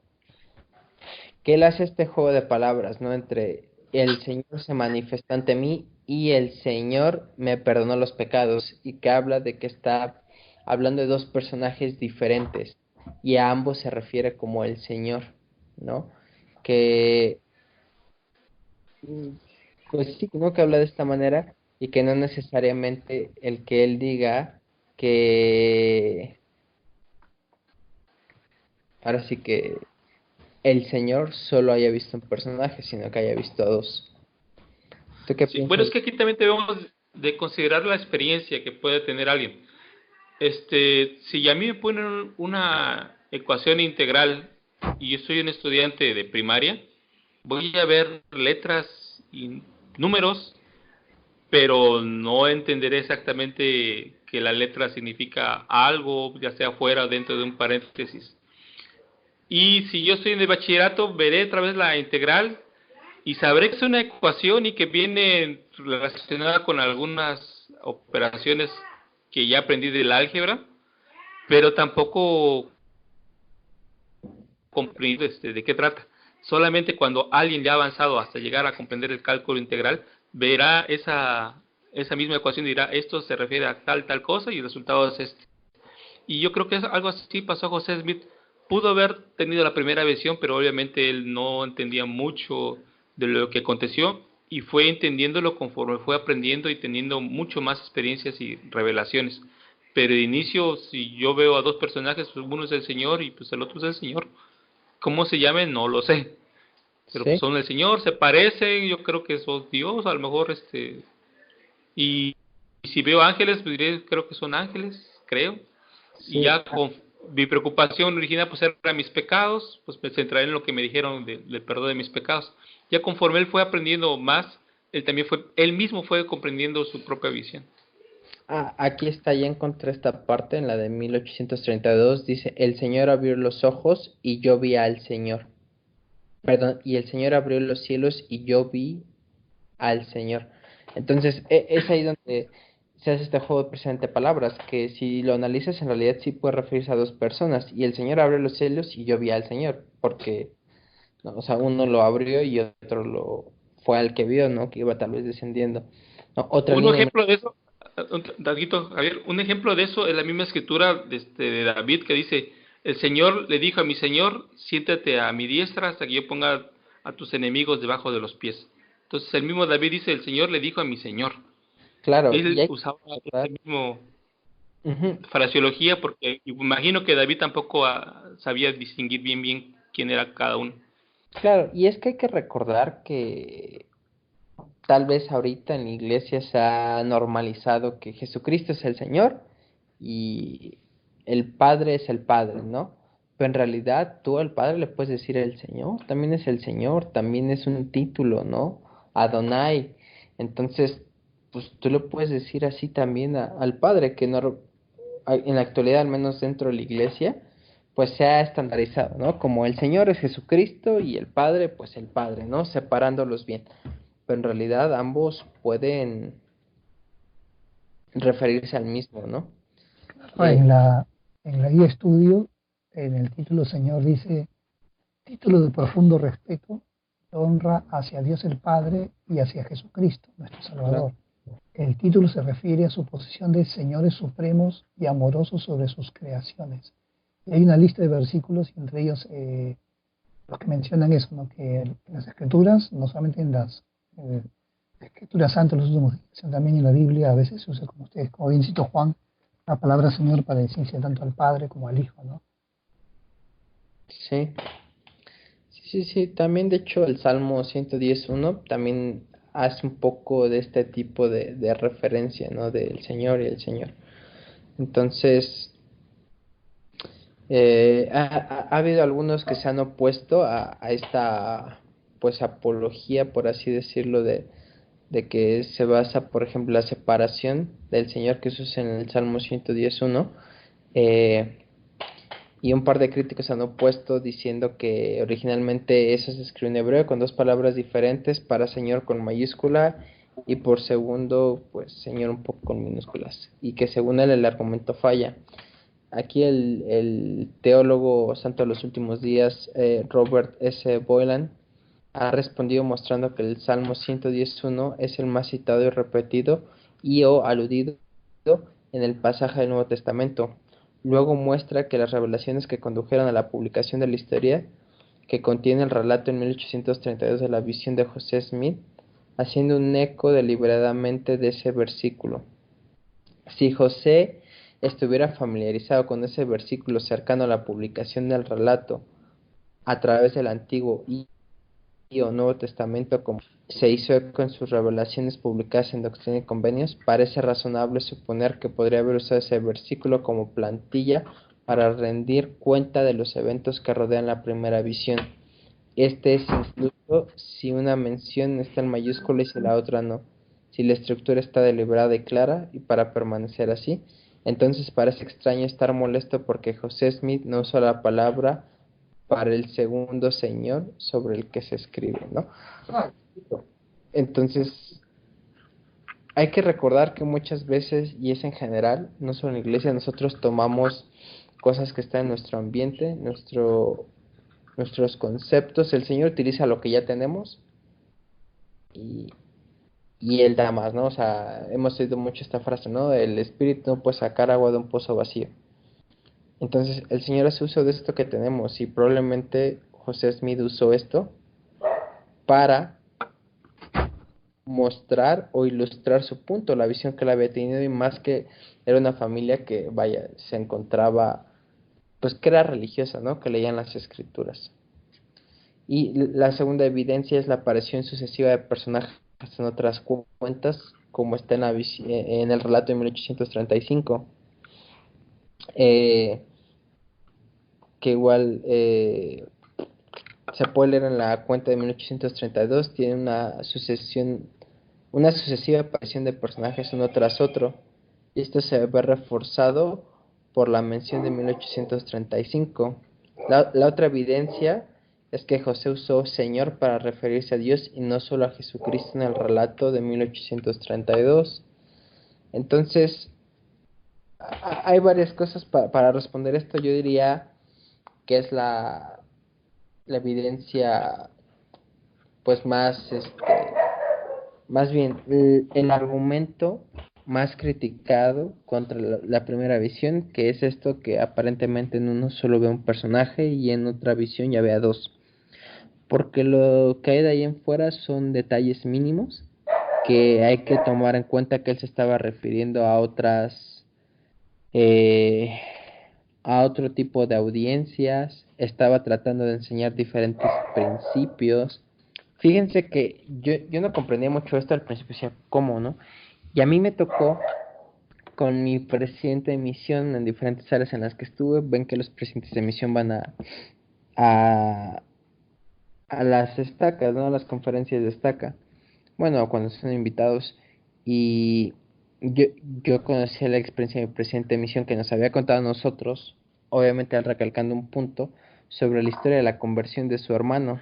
que él hace este juego de palabras, ¿no? Entre el Señor se manifestó ante mí y el Señor me perdonó los pecados, y que habla de que está hablando de dos personajes diferentes y a ambos se refiere como el Señor, ¿no? Que mm, pues sí, ¿no? Que habla de esta manera y que no necesariamente el que él diga que ahora sí que el Señor solo haya visto un personaje, sino que haya visto a dos. ¿Tú qué Sí, bueno, piensas? es que aquí también debemos de considerar la experiencia que puede tener alguien. Si a mí me ponen una ecuación integral y yo soy un estudiante de primaria, voy a ver letras y números, pero no entenderé exactamente que la letra significa algo, ya sea fuera o dentro de un paréntesis. Y si yo estoy en el bachillerato, veré otra vez la integral y sabré que es una ecuación y que viene relacionada con algunas operaciones que ya aprendí del álgebra, pero tampoco comprendo de qué trata. Solamente cuando alguien ya ha avanzado hasta llegar a comprender el cálculo integral, verá esa misma ecuación y dirá, esto se refiere a tal cosa y el resultado es este. Y yo creo que algo así pasó a José Smith. Pudo haber tenido la primera visión, pero obviamente él no entendía mucho de lo que aconteció y fue entendiéndolo conforme fue aprendiendo y teniendo mucho más experiencias y revelaciones. Pero de inicio, si yo veo a dos personajes, pues uno es el Señor y pues el otro es el Señor. ¿Cómo se llamen? No lo sé. Pero pues Sí, son el Señor, se parecen, yo creo que son Dios, a lo mejor y si veo ángeles, pues diré, creo que son ángeles, creo. Y sí. ya con mi preocupación original pues era mis pecados, pues me centraré en lo que me dijeron del perdón de mis pecados. Ya conforme él fue aprendiendo más, él mismo fue comprendiendo su propia visión. Aquí está, ya encontré esta parte en la de 1832, dice, el Señor abrió los ojos y yo vi al Señor. Perdón, y el Señor abrió los cielos y yo vi al Señor. Entonces, es ahí donde se hace este juego de presente palabras, que si lo analizas en realidad sí puede referirse a dos personas, y el Señor abrió los cielos y yo vi al Señor, porque, no, o sea, uno lo abrió y otro lo fue al que vio, ¿no? Que iba tal vez descendiendo. No, otra Un línea, ejemplo de eso, Javier, un ejemplo de eso es la misma escritura de David que dice, el Señor le dijo a mi Señor, siéntate a mi diestra hasta que yo ponga a tus enemigos debajo de los pies. Entonces el mismo David dice, el Señor le dijo a mi Señor. claro, y Él hay que usaba ese recordar, mismo ujú, fraseología porque imagino que David tampoco sabía distinguir bien quién era cada uno. claro, y es que hay que recordar que tal vez ahorita en la iglesia se ha normalizado que Jesucristo es el Señor y el Padre es el Padre, ¿no? Pero en realidad tú al Padre le puedes decir el Señor, también es el Señor, también es un título, ¿no? Adonai. Entonces, pues tú le puedes decir así también al Padre, que no, en la actualidad, al menos dentro de la iglesia, pues se ha estandarizado, ¿no? Como el Señor es Jesucristo y el Padre, pues el Padre, ¿no? Separándolos bien, pero en realidad ambos pueden referirse al mismo, ¿no? Eh, En la guía estudio, en el título Señor dice, título de profundo respeto, honra hacia Dios el Padre y hacia Jesucristo, nuestro claro, Salvador. El título se refiere a su posición de señores supremos y amorosos sobre sus creaciones. Y hay una lista de versículos, y entre ellos los que mencionan eso, ¿no? Que en las escrituras, no solamente en las escrituras santas, los últimos, sino también en la Biblia, a veces se usa, como ustedes, como bien citó Juan, la palabra Señor para decirse tanto al Padre como al Hijo, ¿no? sí. Sí, sí, también de hecho el Salmo 110.1 también hace un poco de este tipo de referencia, ¿no? Del Señor y el Señor. Entonces, ha habido algunos que se han opuesto a esta, pues, apología, por así decirlo, de que se basa, por ejemplo, la separación del Señor que se usa en el Salmo 110.1. Eh, y un par de críticos han opuesto diciendo que originalmente eso se escribió en hebreo con dos palabras diferentes, para Señor con mayúscula y por segundo, pues Señor un poco con minúsculas, y que según él el argumento falla. Aquí el teólogo santo de los últimos días, Robert S. Boylan, ha respondido mostrando que el Salmo 111 es el más citado y repetido y o aludido en el pasaje del Nuevo Testamento. Luego muestra que las revelaciones que condujeron a la publicación de la historia, que contiene el relato en 1832 de la visión de José Smith, haciendo un eco deliberadamente de ese versículo. Si José estuviera familiarizado con ese versículo cercano a la publicación del relato a través del Antiguo o Nuevo Testamento, como se hizo eco en sus revelaciones publicadas en Doctrina y Convenios, parece razonable suponer que podría haber usado ese versículo como plantilla para rendir cuenta de los eventos que rodean la primera visión. Este es incluso si una mención está en mayúscula y si la otra no. Si la estructura está deliberada y clara, y para permanecer así, entonces parece extraño estar molesto porque José Smith no usó la palabra para el segundo Señor sobre el que se escribe, ¿no? Entonces, hay que recordar que muchas veces, y es en general, no solo en la iglesia, nosotros tomamos cosas que están en nuestro ambiente, nuestros conceptos. El Señor utiliza lo que ya tenemos y, y Él da más, ¿no? O sea, hemos oído mucho esta frase, ¿no? El Espíritu no puede sacar agua de un pozo vacío. Entonces, el Señor hace uso de esto que tenemos y probablemente José Smith usó esto para mostrar o ilustrar su punto, la visión que él había tenido, y más que era una familia que, vaya, se encontraba, pues que era religiosa, ¿no? Que leían las escrituras. Y la segunda evidencia es la aparición sucesiva de personajes en otras cuentas, como está en el relato de 1835, eh, que igual se puede leer en la cuenta de 1832, tiene una sucesiva aparición de personajes uno tras otro, y esto se ve reforzado por la mención de 1835. La otra evidencia es que José usó Señor para referirse a Dios y no solo a Jesucristo en el relato de 1832. Entonces, hay varias cosas para responder esto. Yo diría que es la evidencia, pues más bien el argumento más criticado contra la primera visión, que es esto que aparentemente en uno solo ve un personaje y en otra visión ya ve a dos, porque lo que hay de ahí en fuera son detalles mínimos que hay que tomar en cuenta que él se estaba refiriendo eh, a otro tipo de audiencias, estaba tratando de enseñar diferentes principios. Fíjense que yo no comprendía mucho esto al principio, decía, ¿cómo, no? Y a mí me tocó con mi presidente de misión en diferentes áreas en las que estuve. Ven que los presidentes de misión van a, a las estacas, ¿no? A las conferencias de estaca. Bueno, cuando son invitados. Y yo, yo conocí la experiencia de mi presidente de misión que nos había contado a nosotros, obviamente al recalcando un punto sobre la historia de la conversión de su hermano.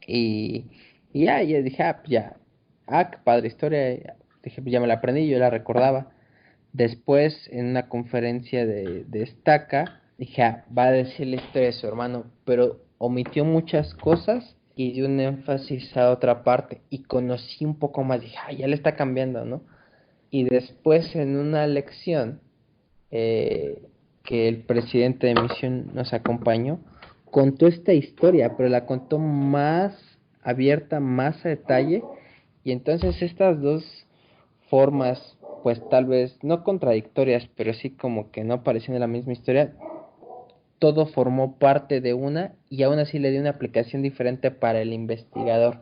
Y, y ya dije, pues ya, qué padre historia. Dije, pues ya me la aprendí, yo la recordaba. Después, en una conferencia de estaca, dije, va a decir la historia de su hermano, pero omitió muchas cosas y dio un énfasis a otra parte. Y conocí un poco más, dije, ya le está cambiando, ¿no? Y después, en una lección eh, que el presidente de misión nos acompañó, contó esta historia, pero la contó más abierta, más a detalle. Y entonces estas dos formas, pues tal vez no contradictorias, pero sí como que no parecían de la misma historia, todo formó parte de una y aún así le dio una aplicación diferente para el investigador,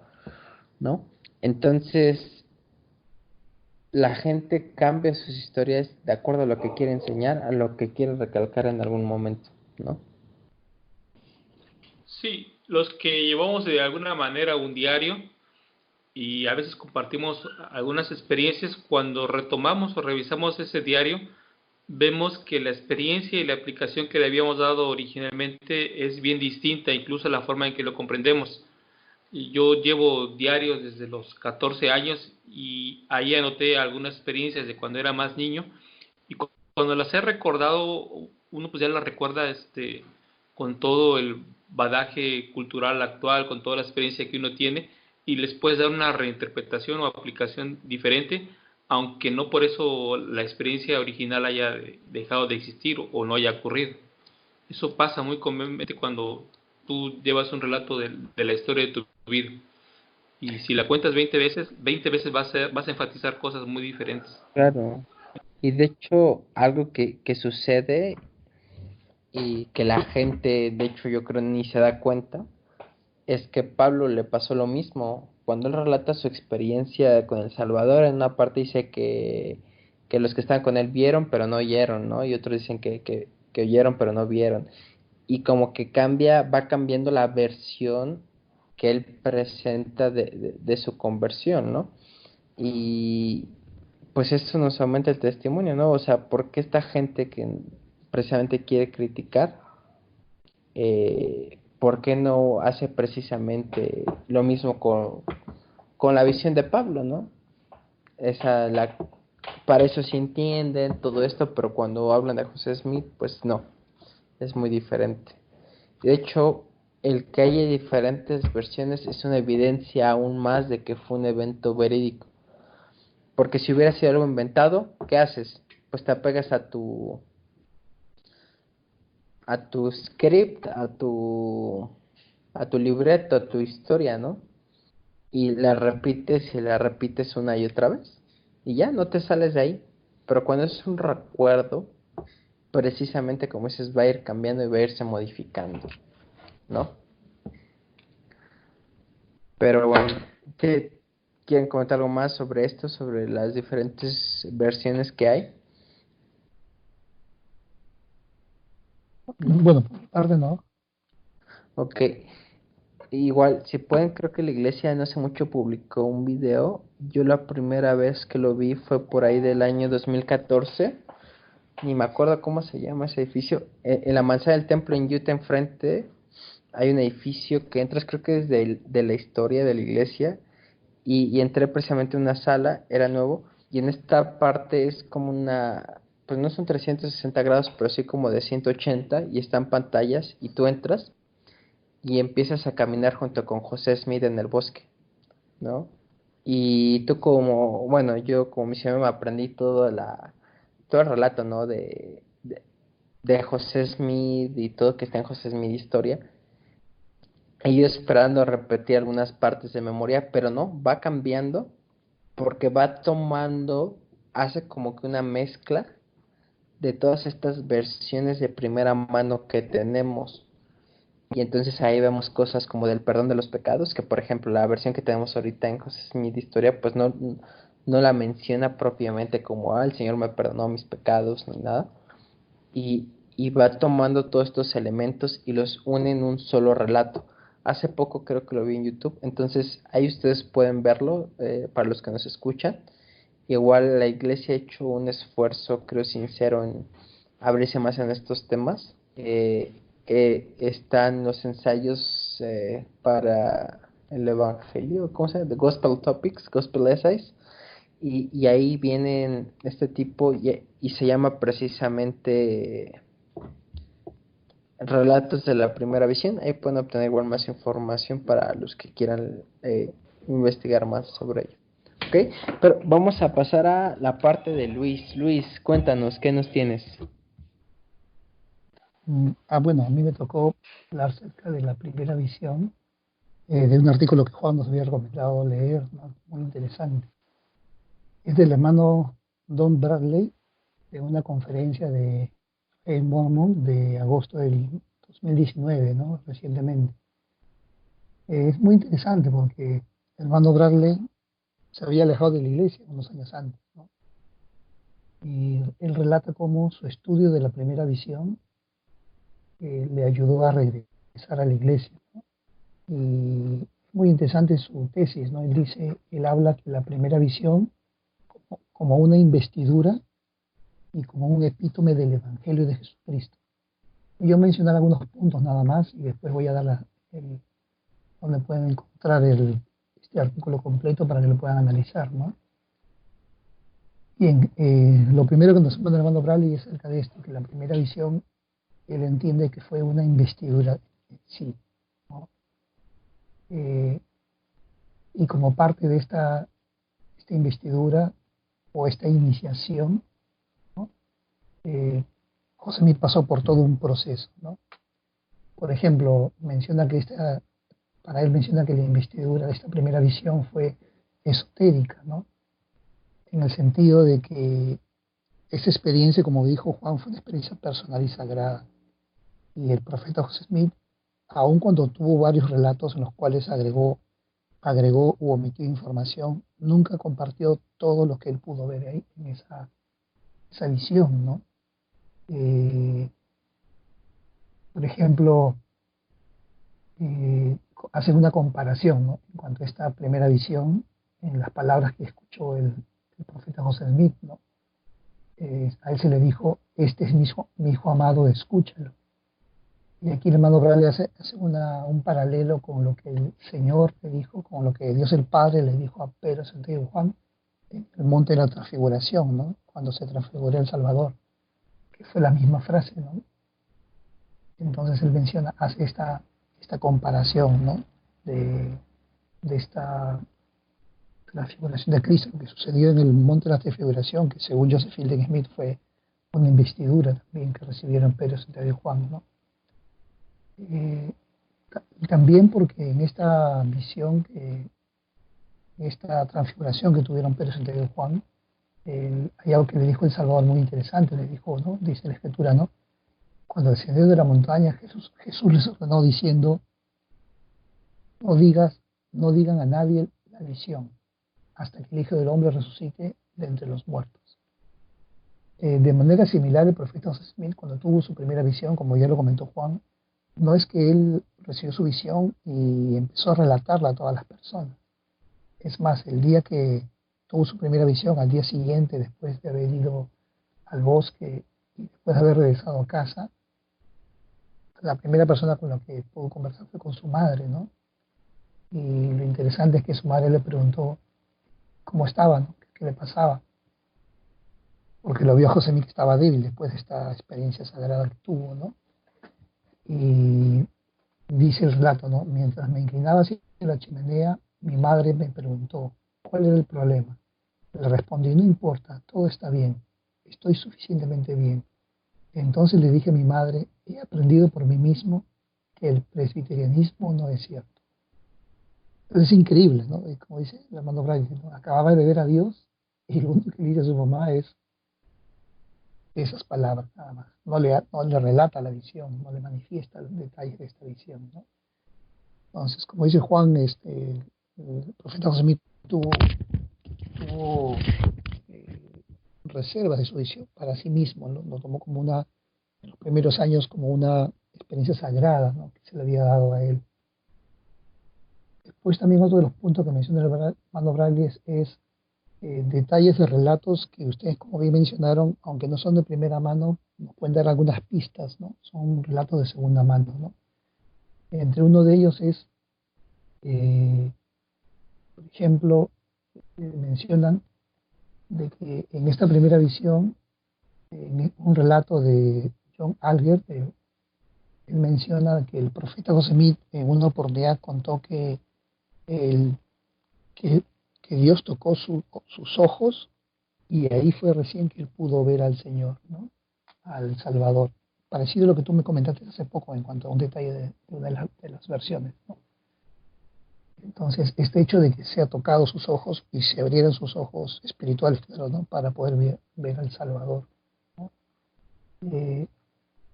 ¿no? Entonces, la gente cambia sus historias de acuerdo a lo que quiere enseñar, a lo que quiere recalcar en algún momento, ¿no? Sí, los que llevamos de alguna manera un diario y a veces compartimos algunas experiencias, cuando retomamos o revisamos ese diario, vemos que la experiencia y la aplicación que le habíamos dado originalmente es bien distinta, incluso la forma en que lo comprendemos. Y yo llevo diarios desde los 14 años y ahí anoté algunas experiencias de cuando era más niño y cuando las he recordado, uno pues ya las recuerda con todo el bagaje cultural actual, con toda la experiencia que uno tiene y les puedes dar una reinterpretación o aplicación diferente, aunque no por eso la experiencia original haya dejado de existir o no haya ocurrido. Eso pasa muy comúnmente cuando tú llevas un relato de la historia de tu vida. Y si la cuentas 20 veces vas a enfatizar cosas muy diferentes. Claro. Y de hecho, algo que sucede y que la gente, de hecho, yo creo ni se da cuenta, es que Pablo le pasó lo mismo. Cuando él relata su experiencia con El Salvador, en una parte dice que los que estaban con él vieron, pero no oyeron, ¿no? Y otros dicen que oyeron, pero no vieron. Y como que cambia, va cambiando la versión que él presenta de su conversión, ¿no? Y pues esto nos aumenta el testimonio, ¿no? O sea, ¿por qué esta gente que precisamente quiere criticar, por qué no hace precisamente lo mismo con la visión de Pablo, ¿no? Esa, la, para eso sí entienden todo esto, pero cuando hablan de José Smith, pues no, es muy diferente. De hecho, el que haya diferentes versiones es una evidencia aún más de que fue un evento verídico. Porque si hubiera sido algo inventado, ¿qué haces? Pues te apegas a tu script, a tu libreto, a tu historia, ¿no? Y la repites una y otra vez. Y ya, no te sales de ahí. Pero cuando es un recuerdo, precisamente como dices, va a ir cambiando y va a irse modificando, ¿no? Pero bueno, ¿qué, quieren comentar algo más sobre esto, sobre las diferentes versiones que hay? Bueno, por mi parte no. Ok, igual, si pueden, creo que la iglesia no hace mucho publicó un video. Yo la primera vez que lo vi fue por ahí del año 2014. Ni me acuerdo cómo se llama ese edificio. En la manzana del templo en Utah enfrente hay un edificio que entras, creo que es de la historia de la iglesia. Y entré precisamente en una sala, era nuevo. Y en esta parte es como una, pues no son 360 grados, pero sí como de 180. Y están pantallas y tú entras y empiezas a caminar junto con José Smith en el bosque, ¿no? Y tú como, bueno, yo como misionero me aprendí todo el relato, ¿no? De José Smith y todo que está en José Smith historia. Y yo esperando repetir algunas partes de memoria, pero no, va cambiando porque va tomando, hace como que una mezcla de todas estas versiones de primera mano que tenemos. Y entonces ahí vemos cosas como del perdón de los pecados, que por ejemplo la versión que tenemos ahorita en José Smith Historia, pues no la menciona propiamente como, el Señor me perdonó mis pecados, ni nada. Y va tomando todos estos elementos y los une en un solo relato. Hace poco creo que lo vi en YouTube, entonces ahí ustedes pueden verlo, para los que nos escuchan. Igual la iglesia ha hecho un esfuerzo, creo sincero, en abrirse más en estos temas. Están los ensayos para el Evangelio, ¿cómo se llama? The Gospel Topics, Gospel Essays. Y ahí vienen este tipo y se llama precisamente Relatos de la Primera Visión. Ahí pueden obtener igual más información para los que quieran investigar más sobre ello. ¿Ok? Pero vamos a pasar a la parte de Luis. Luis, cuéntanos, ¿qué nos tienes? Bueno, a mí me tocó hablar acerca de la primera visión, de un artículo que Juan nos había recomendado leer, ¿no? Muy interesante. Es del hermano Don Bradley, de una conferencia de en Mormon de agosto del 2019, ¿no? Recientemente. Es muy interesante porque el hermano Bradley se había alejado de la iglesia unos años antes, ¿no? Y él relata cómo su estudio de la primera visión le ayudó a regresar a la iglesia, ¿no? Y es muy interesante su tesis, ¿no? Él dice, él habla que la primera visión como una investidura y como un epítome del Evangelio de Jesucristo. Y yo mencionar algunos puntos nada más y después voy a dar donde pueden encontrar este artículo completo para que lo puedan analizar, ¿no? Bien, lo primero que nos pone el hermano Bradley es acerca de esto, que la primera visión él entiende que fue una investidura en sí, ¿no? Eh, y como parte de esta investidura o esta iniciación, ¿no? José Smith pasó por todo un proceso, ¿no? Por ejemplo, para él menciona que la investidura de esta primera visión fue esotérica, ¿no? En el sentido de que esa experiencia, como dijo Juan, fue una experiencia personal y sagrada. Y el profeta José Smith, aun cuando tuvo varios relatos en los cuales agregó u omitió información, nunca compartió todo lo que él pudo ver ahí en esa visión, ¿no? Eh, por ejemplo, hace una comparación, ¿no? En cuanto a esta primera visión, en las palabras que escuchó el profeta José Smith, ¿no? A él se le dijo, este es mi hijo amado, escúchalo. Y aquí el hermano Bradley hace un paralelo con lo que el Señor le dijo, con lo que Dios el Padre le dijo a Pedro, Santiago y Juan, en el monte de la transfiguración, ¿no? Cuando se transfiguró el Salvador, que fue la misma frase, ¿no? Entonces él hace esta comparación, ¿no? De esta transfiguración de Cristo, que sucedió en el monte de la transfiguración, que según Joseph Fielding Smith fue una investidura también que recibieron Pedro, Santiago y Juan, ¿no? Y también porque en esta visión, esta transfiguración que tuvieron Pedro, Santiago y Juan, hay algo que le dijo el Salvador muy interesante, le dijo, ¿no? Dice la Escritura, ¿no? Cuando descendió de la montaña, Jesús les ordenó diciendo, no digas, no digan a nadie la visión, hasta que el Hijo del Hombre resucite de entre los muertos. De manera similar, el profeta José Smith, cuando tuvo su primera visión, como ya lo comentó Juan, no es que él recibió su visión y empezó a relatarla a todas las personas. Es más, el día que tuvo su primera visión, al día siguiente, después de haber ido al bosque y después de haber regresado a casa, la primera persona con la que pudo conversar fue con su madre, ¿no? Y lo interesante es que su madre le preguntó cómo estaba, ¿no? ¿Qué le pasaba? Porque lo vio a José Miguel que estaba débil después de esta experiencia sagrada que tuvo, ¿no? Y dice el relato, ¿no? Mientras me inclinaba hacia la chimenea, mi madre me preguntó, ¿cuál era el problema? Le respondí, no importa, todo está bien, estoy suficientemente bien. Entonces le dije a mi madre, he aprendido por mí mismo que el presbiterianismo no es cierto. Entonces es increíble, ¿no? Y como dice el hermano Brian, ¿no? Acababa de ver a Dios y lo único que le dice a su mamá es esas palabras nada más. No le relata la visión, no le manifiesta los detalles de esta visión, ¿no? Entonces, como dice Juan, el profeta José Smith tuvo reservas de su visión para sí mismo, ¿no? Lo tomó como en los primeros años como una experiencia sagrada, ¿no? Que se le había dado a él. Después también otro de los puntos que menciona el hermano Bradley es detalles de relatos que ustedes, como bien mencionaron, aunque no son de primera mano, nos pueden dar algunas pistas, ¿no? Son relatos de segunda mano, ¿no? Entre uno de ellos es, por ejemplo, mencionan de que en esta primera visión, en un relato de John Alger, él menciona que el profeta José Smith en una oportunidad contó el, que, que Dios tocó sus ojos y ahí fue recién que él pudo ver al Señor, ¿no? Al Salvador. Parecido a lo que tú me comentaste hace poco en cuanto a un detalle de una de las versiones, ¿no? Entonces, este hecho de que se ha tocado sus ojos y se abrieran sus ojos espirituales, claro, ¿no? Para poder ver al Salvador, ¿no?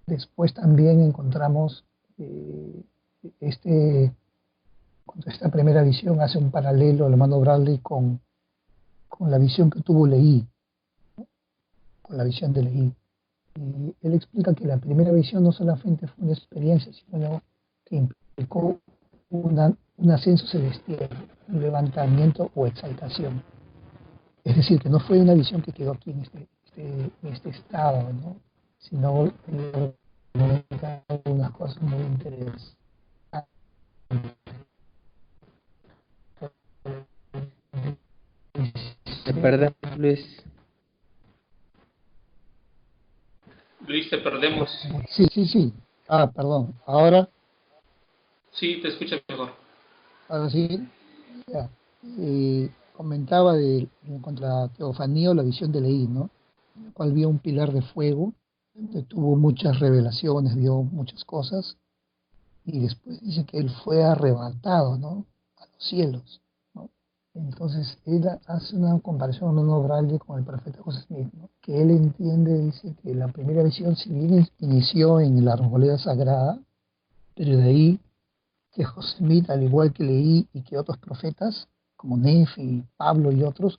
Después también encontramos eh, este, cuando esta primera visión hace un paralelo, el hermano Bradley, con la visión que tuvo Leí, con la visión de Leí. Y él explica que la primera visión no solamente fue una experiencia, sino que implicó un ascenso celestial, un levantamiento o exaltación. Es decir, que no fue una visión que quedó aquí en este estado, ¿no? Sino unas cosas muy interesantes. Te perdemos, Luis. Luis, te perdemos. Sí, sí, sí. Ah, perdón. Sí, te escuchas mejor. Ahora sí, ya. Comentaba en cuanto a la teofanía o la visión de Leí, ¿no? En la cual vio un pilar de fuego, donde tuvo muchas revelaciones, vio muchas cosas, y después dice que él fue arrebatado, ¿no? A los cielos, ¿no? Entonces, él hace una comparación no obrable con el profeta José Smith, ¿no? Que él entiende, dice que la primera visión, si bien inició en la arboleda sagrada, pero de ahí que José Smith, al igual que Leí y que otros profetas, como Nefi, Pablo y otros,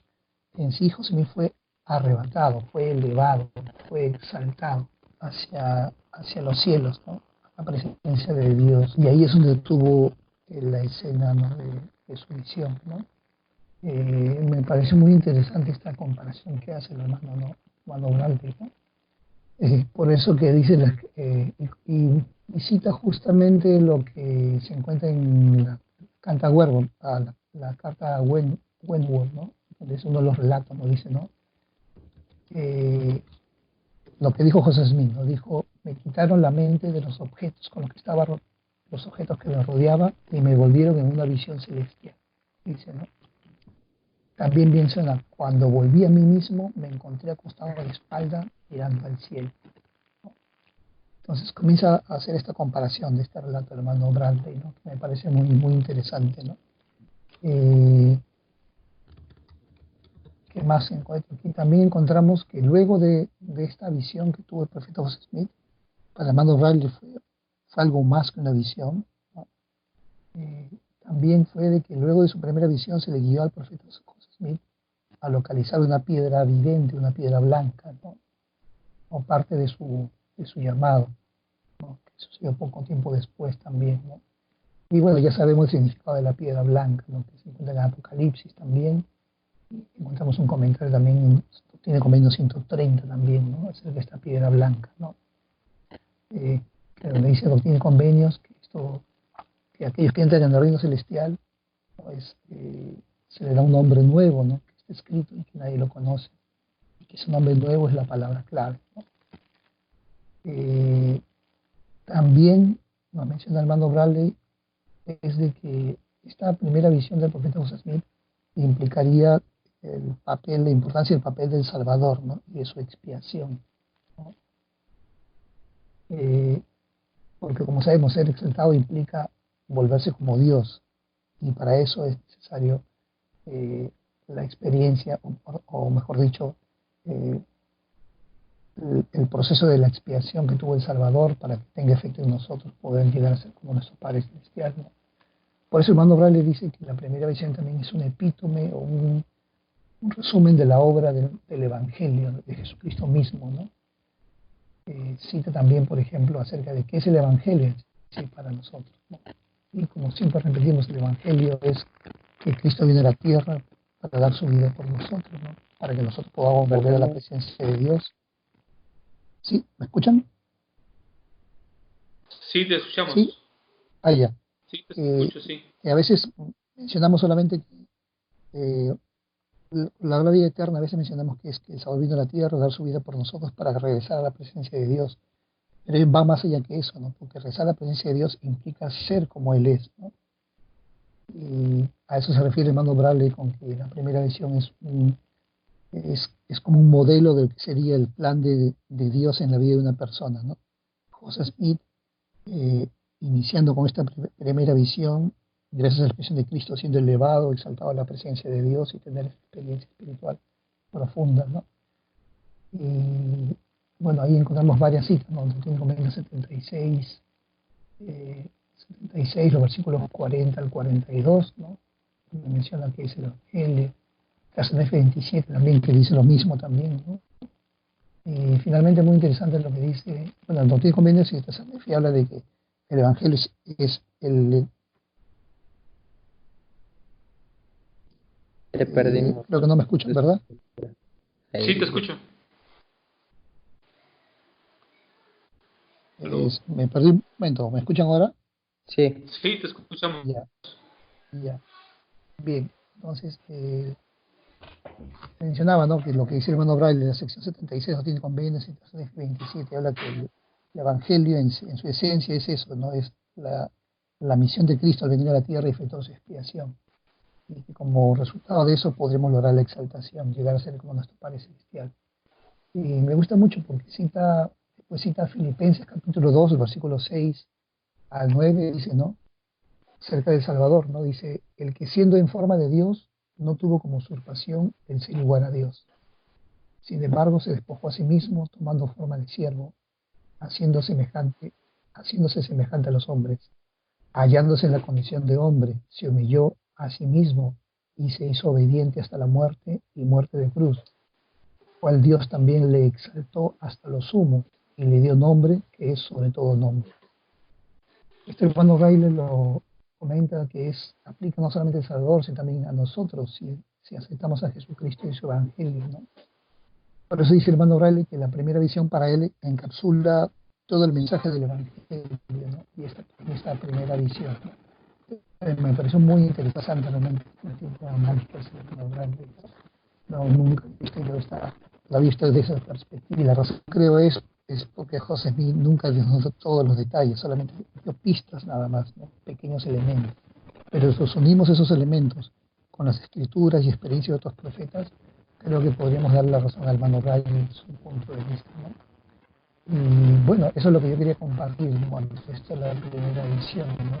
en sí José Smith fue arrebatado, fue elevado, fue exaltado hacia los cielos, ¿no? La presencia de Dios. Y ahí es donde tuvo la escena, ¿no? de su visión, ¿no? Me parece muy interesante esta comparación que hace el hermano, ¿no? Hermano Bradley, ¿no? Por eso que dice, y cita justamente lo que se encuentra en la carta Wentworth, la carta Wentworth, ¿no? Donde es uno de los relatos, ¿no? Dice, ¿no? Eh, lo que dijo José Smith, ¿no? Dijo, me quitaron la mente de los objetos con los que estaba, los objetos que me rodeaban y me volvieron en una visión celestial. Dice, ¿no? También menciona, cuando volví a mí mismo, me encontré acostado a la espalda mirando al cielo. Entonces comienza a hacer esta comparación de este relato del hermano Bradley, ¿no? Que me parece muy, muy interesante, ¿no? Eh, ¿Qué más se encuentra aquí? También encontramos que luego de esta visión que tuvo el profeta José Smith, para el hermano Bradley fue algo más que una visión, ¿no? Eh, También fue de que luego de su primera visión se le guió al profeta José Smith a localizar una piedra vidente, una piedra blanca, ¿no? O parte de su llamado, ¿no? Que sucedió poco tiempo después también, ¿no? Y bueno, ya sabemos el significado de la piedra blanca, ¿no? Que se encuentra en el Apocalipsis también. Y encontramos un comentario también, tiene convenio 130 también, ¿no? Acerca de esta piedra blanca, ¿no? Que donde dice Doctrina y Convenios, que aquellos que entran en el reino celestial, pues, se le da un nombre nuevo, ¿no? Que está escrito y que nadie lo conoce. Y que ese nombre nuevo es la palabra clave, ¿no? Eh, También nos menciona el hermano Bradley es de que esta primera visión del profeta José Smith implicaría el papel, la importancia del papel del Salvador, ¿no? Y de su expiación, ¿no? Eh, Porque como sabemos, ser exaltado implica volverse como Dios, y para eso es necesario eh, la experiencia, o mejor dicho, eh, el proceso de la expiación que tuvo el Salvador para que tenga efecto en nosotros, poder llegar a ser como nuestro Padre Celestial, ¿no? Por eso el hermano Bradley dice que la primera visión también es un epítome o un resumen de la obra del Evangelio de Jesucristo mismo, ¿no? Cita también, por ejemplo, acerca de qué es el Evangelio sí, para nosotros, ¿no? Y como siempre repetimos, el Evangelio es que Cristo viene a la tierra para dar su vida por nosotros, ¿no? Para que nosotros podamos volver a la presencia de Dios. ¿Sí? ¿Me escuchan? Sí, te escuchamos. Sí. Ah, ya. Sí, te escucho, sí. Que a veces mencionamos solamente eh, la vida eterna, a veces mencionamos que es que el Salvador vino a la tierra a dar su vida por nosotros para regresar a la presencia de Dios. Pero va más allá que eso, ¿no? Porque regresar a la presencia de Dios implica ser como Él es, ¿no? Y a eso se refiere el hermano Bradley con que la primera visión es como un modelo de lo que sería el plan de Dios en la vida de una persona, ¿no? José Smith, eh, iniciando con esta primera visión, gracias a la expresión de Cristo siendo elevado, exaltado a la presencia de Dios y tener experiencia espiritual profunda, ¿no? Y bueno, ahí encontramos varias citas, ¿no? Tiene convenio 76, 76, los versículos 40 al 42, ¿no? Donde menciona que es el Evangelio. F 27 también, que dice lo mismo también, ¿no? Y finalmente muy interesante lo que dice, bueno, el Doctrina y Convenios y F habla de que el Evangelio es el... Te perdimos. creo que no me escuchan, ¿verdad? Sí, te escucho. Me perdí un momento, ¿me escuchan ahora? Sí. Sí, te escuchamos. Ya, ya. Bien, entonces mencionaba, ¿no? Que lo que dice el hermano Braille de la sección 76 no tiene convenios, y la 27 habla que el Evangelio en su esencia es eso, ¿no? Es la misión de Cristo al venir a la tierra y efectuar su expiación. Y que como resultado de eso podremos lograr la exaltación, llegar a ser como nuestro Padre Celestial. Y me gusta mucho porque cita Filipenses capítulo 2, versículo 6 al 9, dice, ¿no? Cerca del Salvador, ¿no? Dice, el que siendo en forma de Dios, no tuvo como usurpación el ser igual a Dios. Sin embargo, se despojó a sí mismo, tomando forma de siervo, haciéndose semejante a los hombres. Hallándose en la condición de hombre, se humilló a sí mismo y se hizo obediente hasta la muerte y muerte de cruz, cual Dios también le exaltó hasta lo sumo y le dio nombre que es sobre todo nombre. Este hermano Raile lo comenta que aplica no solamente al Salvador, sino también a nosotros, si aceptamos a Jesucristo y su Evangelio, ¿no? Por eso dice el hermano Raile que la primera visión para él encapsula todo el mensaje del Evangelio, ¿no? Y esta primera visión, ¿no? Me pareció muy interesante realmente el tipo de análisis que hace el hermano Raile. No, nunca he visto yo la vista desde esa perspectiva. Y la razón creo es porque José Smith nunca nos dio todos los detalles, solamente dio pistas nada más, ¿no? Pequeños elementos. Pero si unimos esos elementos con las escrituras y experiencias de otros profetas, creo que podríamos darle la razón al hermano Ray en su punto de vista, ¿no? Y bueno, eso es lo que yo quería compartir, ¿no? Cuando esto es la primera edición, ¿no?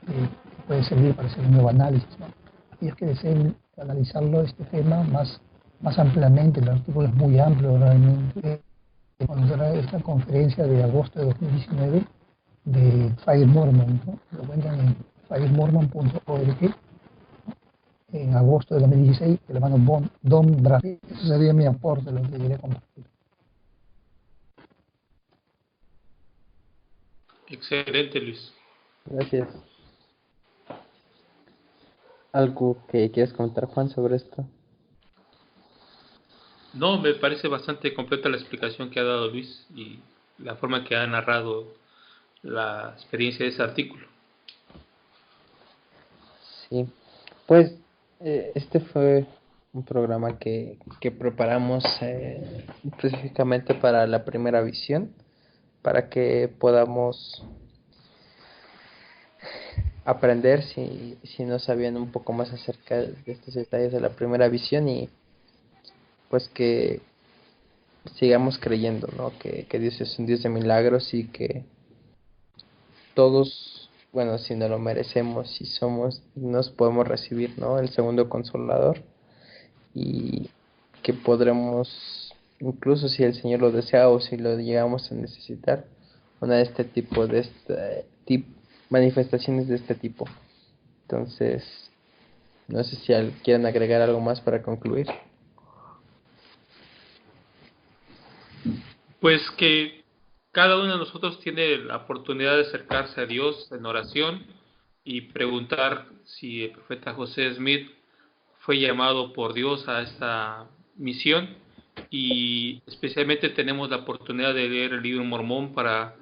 Que puede servir para hacer un nuevo análisis, ¿no? Aquellos que deseen analizarlo, este tema más ampliamente, el artículo es muy amplio realmente. Encontrar esta conferencia de agosto de 2019 de Fire Mormon, ¿no? Lo encuentran en firemormon.org en agosto de 2016, el hermano Don Bradley. Eso sería mi aporte, lo que quería compartir. Excelente, Luis. Gracias. ¿Algo que quieras comentar, Juan, sobre esto? No, me parece bastante completa la explicación que ha dado Luis y la forma que ha narrado la experiencia de ese artículo. Sí, pues este fue un programa que preparamos específicamente para la primera visión, para que podamos aprender si no sabían un poco más acerca de estos detalles de la primera visión y pues que sigamos creyendo, ¿no? Que Dios es un Dios de milagros y que todos, bueno, si no lo merecemos, si somos, nos podemos recibir, ¿no? El segundo consolador y que podremos, incluso si el Señor lo desea o si lo llegamos a necesitar, una de este tipo, manifestaciones de este tipo. Entonces, no sé si quieren agregar algo más para concluir. Pues que cada uno de nosotros tiene la oportunidad de acercarse a Dios en oración y preguntar si el profeta José Smith fue llamado por Dios a esta misión, y especialmente tenemos la oportunidad de leer el libro Mormón para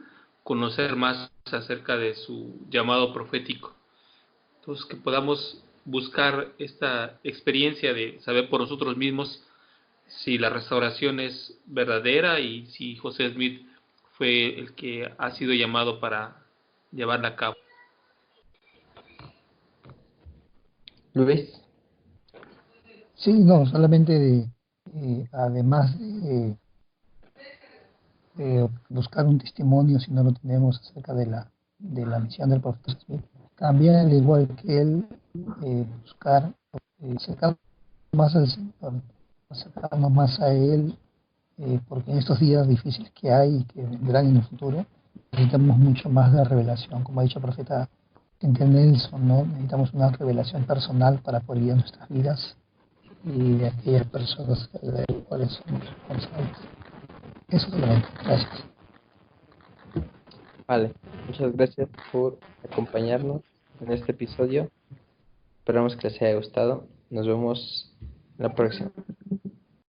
conocer más acerca de su llamado profético. Entonces, que podamos buscar esta experiencia de saber por nosotros mismos si la restauración es verdadera y si José Smith fue el que ha sido llamado para llevarla a cabo. Luis. Sí, no, solamente además de buscar un testimonio, si no lo tenemos, acerca de la misión del profeta Smith, también, al igual que él, buscar acercarnos más al Señor, acercarnos más a Él porque en estos días difíciles que hay y que vendrán en el futuro, necesitamos mucho más de revelación, como ha dicho el profeta Nelson, ¿no? Necesitamos una revelación personal para poder guiar nuestras vidas y de aquellas personas de las cuales somos responsables. Eso solamente. Gracias. Vale, muchas gracias por acompañarnos en este episodio. Esperamos que les haya gustado. Nos vemos la próxima.